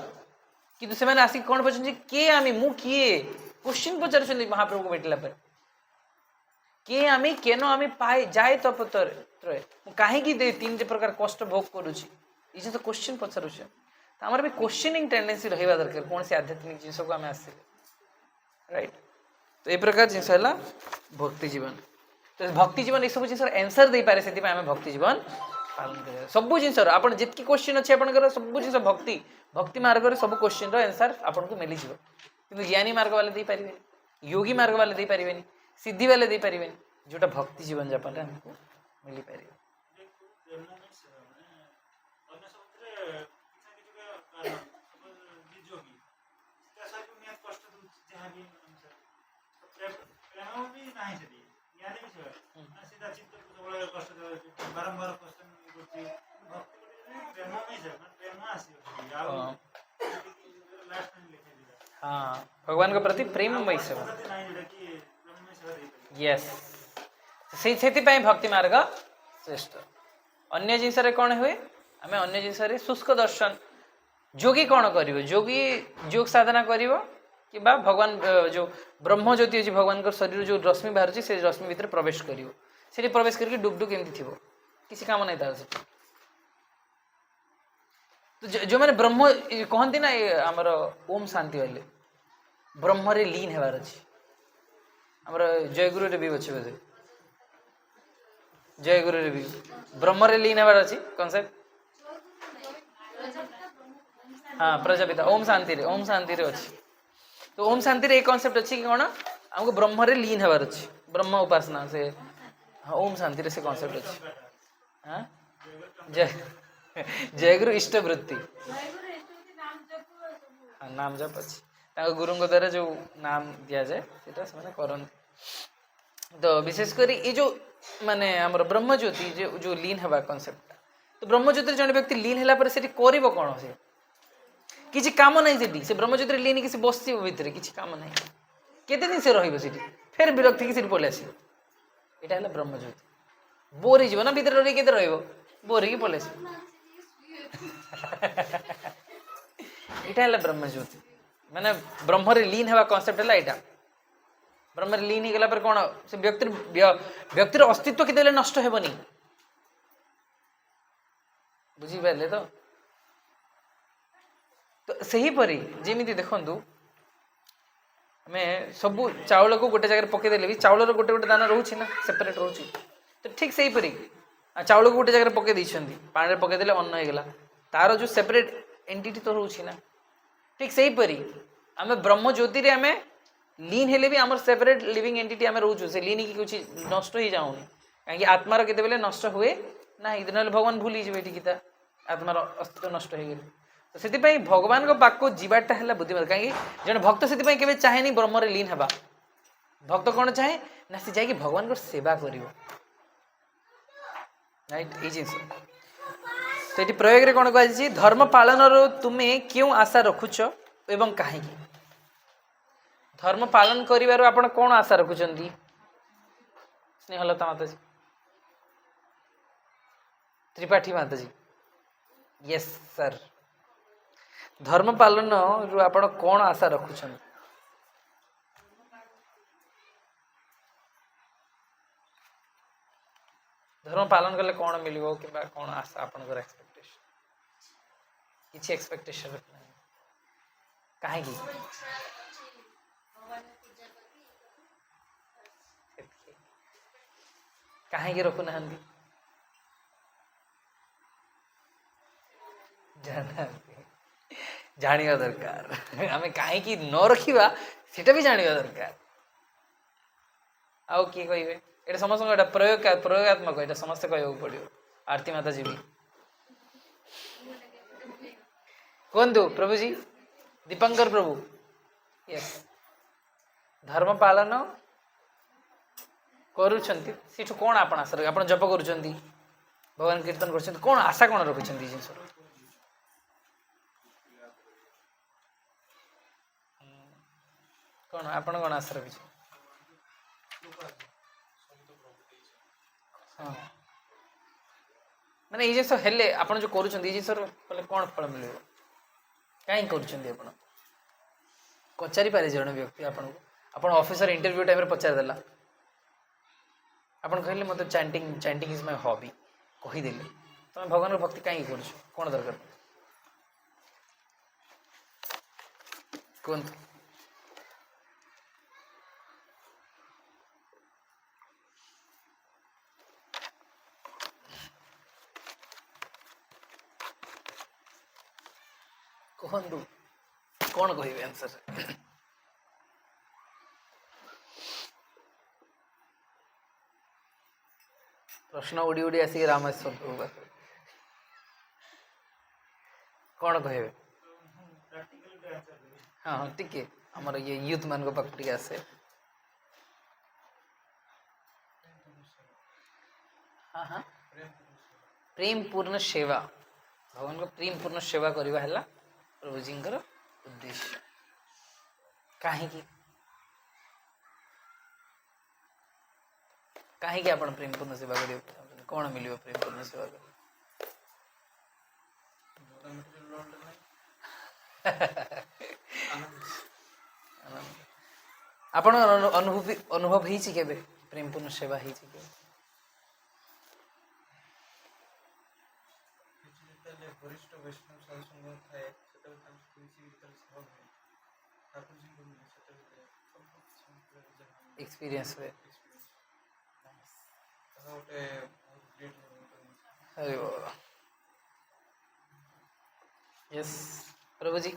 किंतु से आसिक कौन पचार किए आम मु किए क्वेश्चन पचार महाप्रभु को भेटला किए आम केन आम पाए जाए तपतर कहीं तीन प्रकार कष्ट भोग करुच्ची ये तो क्वेश्चन पचार आमर भी क्वेश्चनिंग टेंडेन्सी रहा दरकार कौन से आध्यात्मिक जिनस को आम आस राइट तो ये प्रकार जिनस है भक्ति जीवन तो भक्ति जीवन ये सब जिन एनसर दे पारे से आम भक्ति जीवन पालन कर सब जिन आप जितकी क्वेश्चन अच्छे आप सब जिन भक्ति भक्ति मार्ग में सब क्वेश्चन एनसर आपको मिल जाए कि ज्ञानी मार्ग वाले दे पारे योगी मार्ग वाले दे पारे सिद्धि वाले दे पारे जोटा भक्ति जीवन जापन आमको मिल पारे हाँ भगवान के प्रति प्रेम वैसे यस से भक्ति मार्ग श्रेष्ठ अन्य जिनस कौन हुए आम अन्य जिनस शुष्क दर्शन जोगी कौन कर जोगी योग साधना कर कि भगवान जो ब्रह्म ज्योति अच्छी भगवान शरीर जो रश्मि बाहर से रश्मि भितर प्रवेश कर प्रवेश करके डुबडुक एमती थी किसी काम नहीं तार से तो जो मैंने ब्रह्म कहती ना ये आमर ओम शांति वाले ब्रह्म रे लीन होबार अच्छी आमर जयगुरु रे भी अच्छे बोधे जयगुरु रे भी ब्रह्म रे लीन होबार अच्छी कनसेप्ट हाँ प्रजापिता ओम शांति रे अच्छी तो ओम शांति रे एक कॉन्सेप्ट अच्छी कि कौन हमको ब्रह्म रे लीन होबार अच्छी ब्रह्म उपासना से हाँ ओम शांति रे से कॉन्सेप्ट अच्छी हाँ जय जयगुरु इष्ट वृत्ति हाँ नाम जप अच्छी गुरु द्वारा जो नाम दि जाए से करते तो विशेषकर ये जो माने आमर ब्रह्म ज्योति जो लीन हवा कॉन्सेप्ट तो ब्रह्म ज्योति जन व्यक्ति लीन है कौन से किसी काम नहीं से ब्रह्म ज्योति लीन किसी बस भितर किसी काम नहीं केते दिन से रही फिर विरक्ति की पलि आस यहाँ है ब्रह्म ज्योति बोर हो ना भितर रही केते रही बोर हो पलि आस यहाँ है ब्रह्म ज्योति माने ब्रह्म रे लीन हवा कॉन्सेप्ट है यहाँ ब्रह्म रे लीन होगा कौन से व्यक्तिर अस्तित्व केते नष्ट हेबनी बुझीपारे तो सही परी जेमी देखु आम सबू चाउल को गोटे जगह पकईदे भी चाउल गोटे गोटे दाना रोचे ना सेपरेट रोचे तो ठीक से हीपरी चाउल को गोटे जगह पकई पानी पकईदे अन्न होगला तार जो सेपरेट एंटिटी तो रोचे ना ठीक से हीपरी आम ब्रह्म ज्योति आम लीन हेले भी आम सेपरेट लिविंग एंटिटी आम रोचु से लीन की कुछ नष्ट हो जाऊनी कहीं आत्मार केते नष्ट हुए ना ना भगवान भूली जाए गीता आत्मार अस्तित्व नष्ट हो गए तो से भगवान को पाक को जीवाटा है बुद्धिमत कहीं जन भक्त से केवे चाहे ब्रह्म रे लीन हवा भक्त कौन चाहे ना सी जाकि भगवान को सेवा कर राइट ये जिन तो ये प्रयोग कौन कह धर्म पालन तुम्हें क्यों आशा रखुच एवं कहीं धर्म पालन कर आपण कौन आशा रखुंट स्नेहलता माता जी त्रिपाठी माता जी यस सर धर्म पालन रु आपण कौन आशा रखुंट धर्म पालन कले कौन मिलिबो कि कौन आशा आपनकर एक्सपेक्टेशन किछि एक्सपेक्टेशन रखना काहे की काहे की रखु नहंदी जानिया दरकार आमे काहे की न रखिबा सेटा भी जानिया दरकार आउ किए कहबे एटा समस्त एटा प्रयोगात्मक एटा समस्त कहबो पड़ियो आरती माता जी भी कहतु प्रभु जी दीपंकर प्रभु यस धर्म पालन करुछंती सेठु कौन आपण आशा रख आपण जप करुछंती भगवान कीर्तन करुछंती कौन आशा कौन रखुछंती जिंस कौन आपण कौन आशा रखिछ हाँ माने ये जिंस हेले आपण जो करुछंती जिंस कले कौन फल मिलिबो काई करुछंती आपण पचारि पारे जण व्यक्ति आपण आपण ऑफिसर इंटरव्यू टाइम रे पचार देला आपण कहले मत चैंटिंग इज माय हॉबी कहीदेले तुम भगवान भक्ति कहीं कर कौन दरकार कहतु कहतु कौन कहे आंसर प्रश्न उड़ी उड़ी आसिक रामेश्वर प्रभु पाखे कौन कहे हाँ हाँ टिके आमर ये यूथ मान पाख टे आसे हाँ हाँ प्रेम पूर्ण सेवा भगवान को प्रेम पूर्ण सेवा करवा है प्रभुजी उद्देश्य कहीं कहीं आप प्रेम पूर्ण सेवा कर कौन मिल प्रेम पूर्ण सेवा कर ଆପଣ ଅନୁଭବ ହେଇଛି କେବେ ପ୍ରେମପୂର୍ଣ୍ଣ ସେବା ହେଇଛି କେବେ? ଯେତେବେଳେ ବରିଷ୍ଠ ବୈଷ୍ଣବ ସାଧୁସଙ୍ଗ ଥାଏ ସେତେବେଳେ ତାଙ୍କୁ ତୁଳସୀ ଯେତେବେଳେ ସେବା ହୁଏ ଠାକୁରଜୀଙ୍କୁ ମିଳେ ସେତେବେଳେ ଏକ୍ସପିରିଏନ୍ସ ହୁଏ। ତାହା ଗୋଟେ ବହୁତ ଗ୍ରେଟ୍ अरे बाबा यस प्रभु जी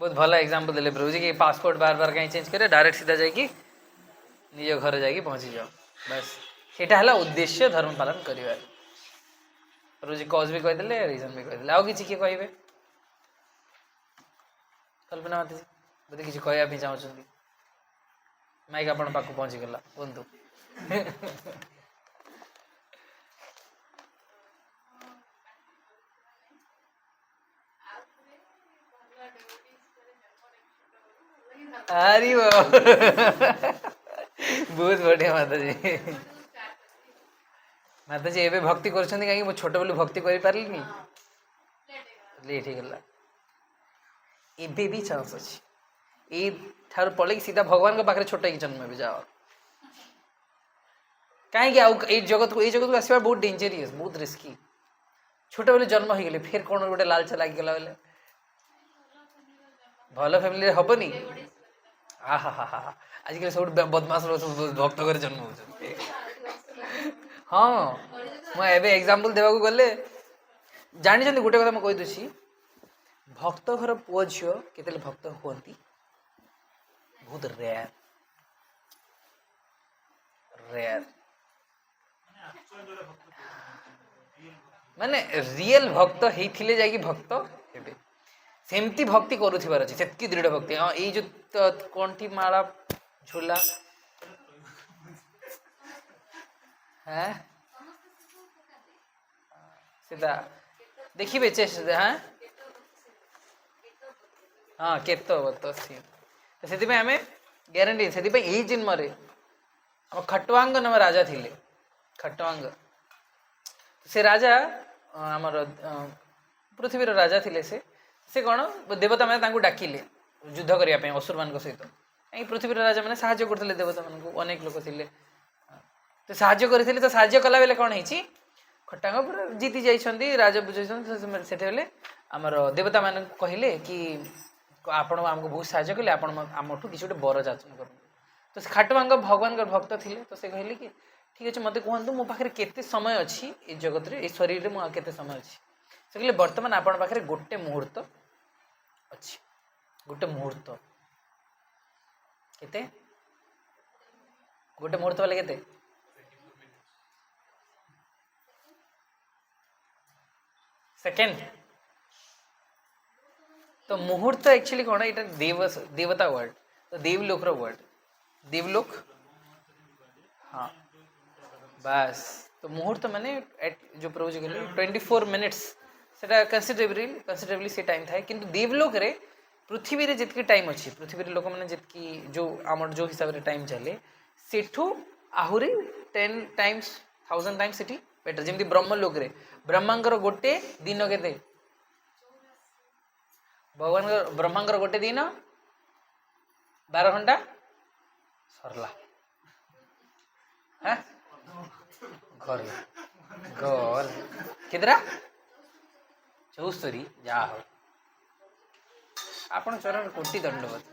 बहुत भल एग्जांपल देले प्रभु जी कि पासपोर्ट बार बार कहीं चेंज करे डायरेक्ट सीधा जाइए निज घर जाइए पहुंची जाओ बस सेटा हला उद्देश्य धर्म पालन करिवार। प्रभु जी कॉज भी कहीदेले रीजन भी कहीदेले आउ किछि के कहिबे कल्पना माता जी बोधे किछि कहया भी चाहउछंती माइक आपण पाखु पहुंची गला बंधु अरे बहुत बढ़िया माता जी माता जी एबे भक्ति करछंती काहे मो छोट बेलु भक्ति करि पारलिनी लेट हे गला एबे भी चांस अछि ए थार पळे सीधा भगवान के पाखरे छोट जन्म में जाओ काहे कि ए जगत को आसीबा बहुत डेंजरियस बहुत रिस्की छोट बेलु जन्म हो गेले फिर कोन गोटे लालचा लागी गला बेले भल फैमिली रे हबनी आहा हा हा आजकल सब बदमाश भक्त कर जन्म हो हाँ मुझे एग्जांपल देवा गले जानी गोटे कथा मुझे कहीदे भक्त घर पुओ झील केते भक्त हुंती बहुत रेयर रेयर माने रियल भक्त होइथिले जाई भक्त हेबे सेमती भक्ति करुथिबार अछि सेतकी दृढ़ भक्ति हां ए जो कोंठी माला झूला हैं सीधा देखिबे चेस्ट हां हां केतो तो सी तो सेति पे हमें गारंटी सेति पे एही जन्म रे हम खटवांग नाम राजा थिले खटवांग से राजा हमर पृथ्वी रो राजा थिले से कौन देवता मैंने डाकिले युद्ध करने असुर मान सहित कहीं पृथ्वी राजा मैंने साहाଯ୍य करते देवता मान अनेक लोक थे तो साहाଯ୍य करते तो साहाଯ୍य कला बेले कौन है खटांग पूरा जीति जाइछंती राजा बुझाइछंती से आमर देवता मान कहले कि आपण आमको बहुत साहाଯ୍य कले आपण आमठू किसी गोटे बर जाचन कर तो खाटवांग भगवान का भक्त थे तो से कहले कि ठीक अच्छे मत कहतु मो पाखे केते समय अच्छी ये जगत रे शरीर में केते समय अच्छी से कहले वर्तमान आपण पाखे गोटे मुहूर्त अच्छी गोटे मुहूर्त केते गोटे मुहूर्त वाले केते सेकेंड तो मुहूर्त एक्चुअली कौन है देवता वर्ड तो देवलोक रो वर्ड देवलोक हाँ बस तो मुहूर्त माने जो प्रभु जी कहले 24 मिनिट्स सेटा कंसिडरेबली से टाइम था किंतु देवलोक रे पृथ्वी रे जितकी टाइम अच्छी पृथ्वी रे लोक माने जितकी जो आमर जो हिसाब रे टाइम चले सेठू आहुरी 10 टाइम्स 1000 टाइम्स सेठी बेटर जेमती ब्रह्मलोक रे ब्रह्मांकर गोटे दिन केते भगवान ब्रह्मांकर गोटे दिन 12 घंटा सरला हैं घर घर कितरा 74 जा हो आपण चरण कोटि दंडवत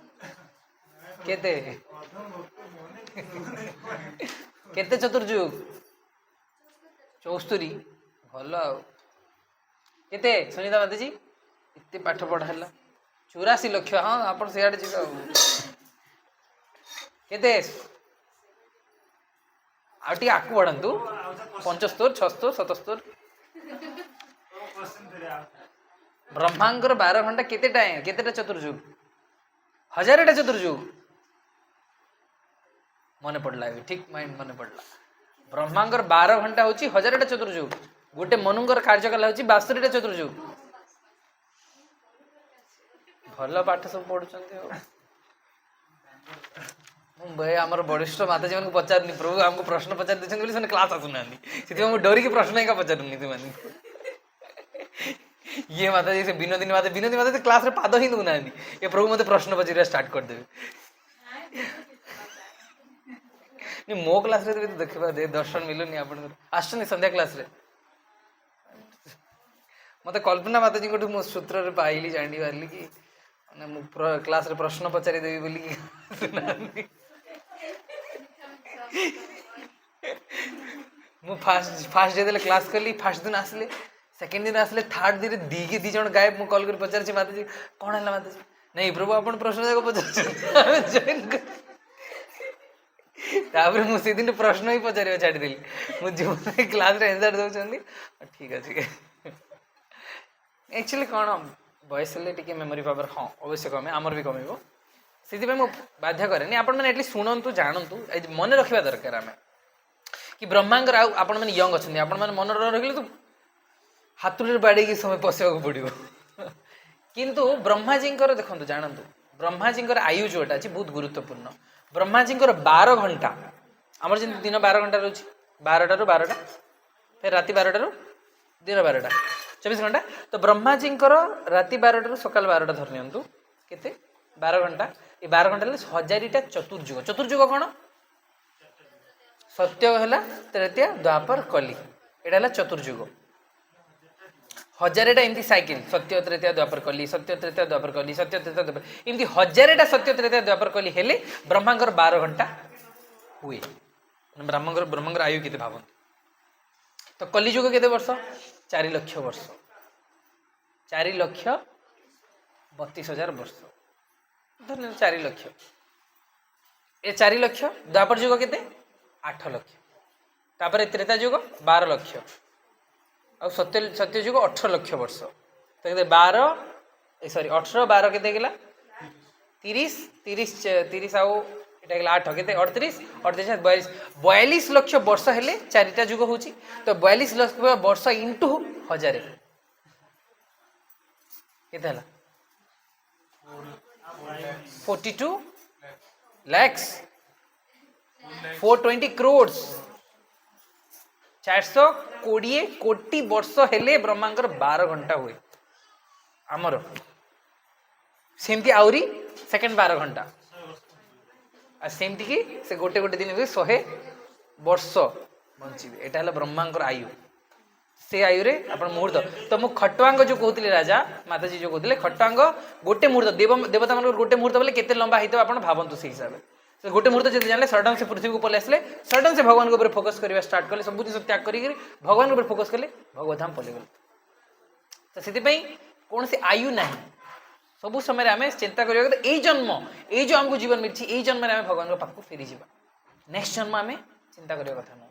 केते केते चतुर्युग 74 भल आ केते सुनीता माता जी इतने पाठ पढ़ा है 84 लक्ष हाँ आप सियाड़े जी केते आटी आकु बढ़ंतु 75 76 77 ब्रह्मांकर 12 घंटा केते टाइम केतेटा चतुर्युग 1000टा चतुर्युग मन पड़ला ठीक माइंड मन पड़ला ब्रह्मांकर 12 घंटा होची 1000टा चतुर्युग गोटे मनुंकर कार्यकला हूँ बास्तुरीटा चतुर्युग भल पाठ सब पढ़ुं भाई आमर वरिष्ठ माताजी मान पचारनी प्रभु आमको प्रश्न पचार देखते क्लास आसुना से डरिकी प्रश्न एका पचारूनी तुम ये माताजी से विनोदी माता क्लास रे पाद ही दूना ये प्रभु मत प्रश्न पचार स्टार्ट करदेवे मो क्लास रे तो देखा दर्शन मिलूनी आप संध्या क्लास रे मत कल्पना माताजी को मो सूत्र रे पाइली जानी पार्ली कि क्लास रे प्रश्न पचारि देवी बोली मु फास्ट डे क्लास कली फास्ट दिन आसले सेकेंड दिन आसले थर्ड दिन दी जन गायब मु कॉल कर पचार माताजी कौन है माताजी नहीं प्रभु आप प्रश्न जाक पचार तापर मुझे दिन प्रश्न ही पचार छाड़देली मुझे क्लास रे एंसर दौरान ठीक अच्छे एक्चुअली कौन बयस टे मेमोरी पावर हाँ अवश्य कमे आमर भी कम से बाध्य कैनि आपण मैंने एटलिस्ट शुणु जानतु मन रखा दरकार आम कि ब्रह्मांगर आपण मैंने यंग अच्छा आपण मैंने मन रखिले तो हाथुड़ी बाड़े समय पशा पड़ो किंतु ब्रह्माजी देखो जानतु ब्रह्माजी आयु जोटा अच्छी बहुत गुरुत्वपूर्ण ब्रह्माजी 12 घंटा आमर जमी दिन 12 घंटा रोचे 12 रू 12टा फिर राति 12 रू दिन 12टा 24 घंटा तो ब्रह्माजी राति 12 रू सकाल 12टा धर नियंतु केते 12 घंटा ये 12 घंटा 1000टा चतुर्युग चतुर्युग कौन सत्य है तृतीय द्वापर कली यहाँ चतुर्युग 1000टा एमती साइकिल सत्य तृतीय द्वापर कली सत्य तृतीय द्वापर कली सत्य तृतीय द्वापर एमती 1000टा सत्य तृतीय द्वापर कली हेले ब्रह्मांगर 12 घंटा हुए ब्रह्मांगर आयु केते भावନ୍ତୁ तो कलिजुग केते वर्ष 4 लाख वर्ष 4,32,000 वर्ष धन्य 4 लाख ए 4 लाख द्वापर युग केते 8 लाख तापर त्रेता युग 12 लाख और सत्य युग 18 लाख वर्ष तो 12 सॉरी 18 12 केते गेला 30 आउ एटा गेला 8 केते 38 38 42 लाख वर्ष हेले 4टा युग होची तो 42 लाख वर्ष इंटू 1000 केते हला 42 lakhs 420 crores 420 कोटी वर्ष हेले ब्रह्मांकर 12 घंटा हुए आमर सेमती आउरी सेकेंड 12 घंटा आ सेमती की से गोटे गोटे दिन 100 वर्ष बंचिबे एटा हला ब्रह्मांकर आयु से आयु रे अपन मुहूर्त तो मु खटवांग जो कहते राजा माताजी जो कहते खटवांग गोटे मुहूर्त देवता मान गोटे मुहूर्त बोले केते लंबा होता आप भावतु से हिसाब से गोटे मुहूर्त जब जानले सडन से पृथ्वी को पलि आसले सडन से भगवान के ऊपर फोकस करवा स्टार्ट कले सब जिन त्याग करी भगवान के ऊपर फोकस कले भगवत धाम पलि गले तो से कौन से आयु ना सब समय आम चिंता करा यही जन्म ये जो आमको जीवन मिली यही जन्म में आम भगवान पाक फेरी जा नेक्स्ट जन्म आम चिंता करवा कथा ना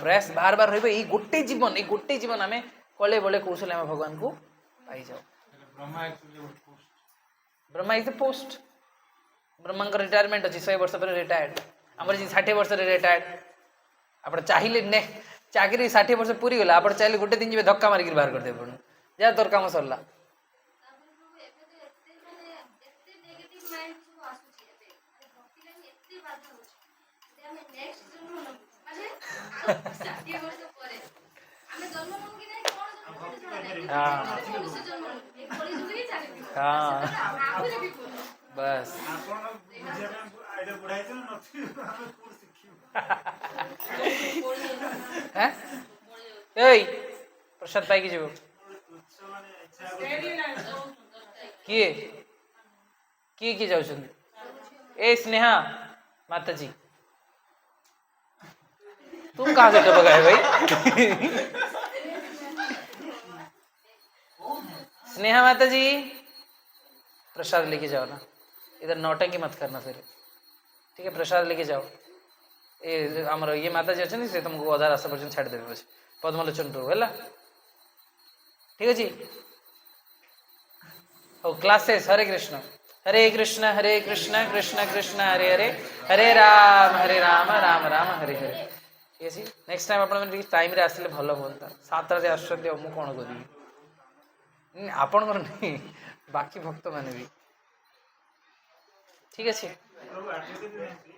प्रयास बार बार रही गोटे जीवन आम कले बड़े कौशल आम भगवान को पाई जाओ Brahma is the post Brahma retirement अच्छी 100 वर्ष पर रिटायर्ड आम 60 वर्ष रिटायर्ड आप चाहिए ने चाकरी 60 वर्ष पूरी गला आप चाहिए गोटे दिन जी धक्का मारिक बाहर करदे पड़ो जहाँ तोर काम सरला बस प्रसाद पाई जीव किए किए जाऊ ए स्नेहा माता जी तुम कहाँ से टपक आए भाई स्नेहा माता जी प्रसाद लेके जाओ ना इधर नौटंकी मत करना फिर ठीक है प्रसाद लेके जाओ ये आमर ये माता जी अच्छे से तुमको अधा रास्ता पर्यटन छाड़ देवे बस पद्मलोचन प्रभु है ठीक अच्छे ओ क्लासेस हरे कृष्ण कृष्ण कृष्ण कृष्ण हरे हरे हरे राम राम राम हरे हरे ঠিক আছে নেক্সট টাইম ଆପଣମାନେ ଟିକେ ଟାଇମ୍ରେ ଆସିଲେ ଭଲ ହୁଅନ୍ତା। 7ଟାରେ ଆସୁଛନ୍ତି ଆଉ ମୁଁ କ'ଣ କରିବି? ଆପଣଙ୍କର ନାହିଁ ବାକି ଭକ୍ତମାନେ ବି ଠିକ୍ ଅଛି। ପ୍ରଭୁ ଆଠରେ ବି ନାହାନ୍ତି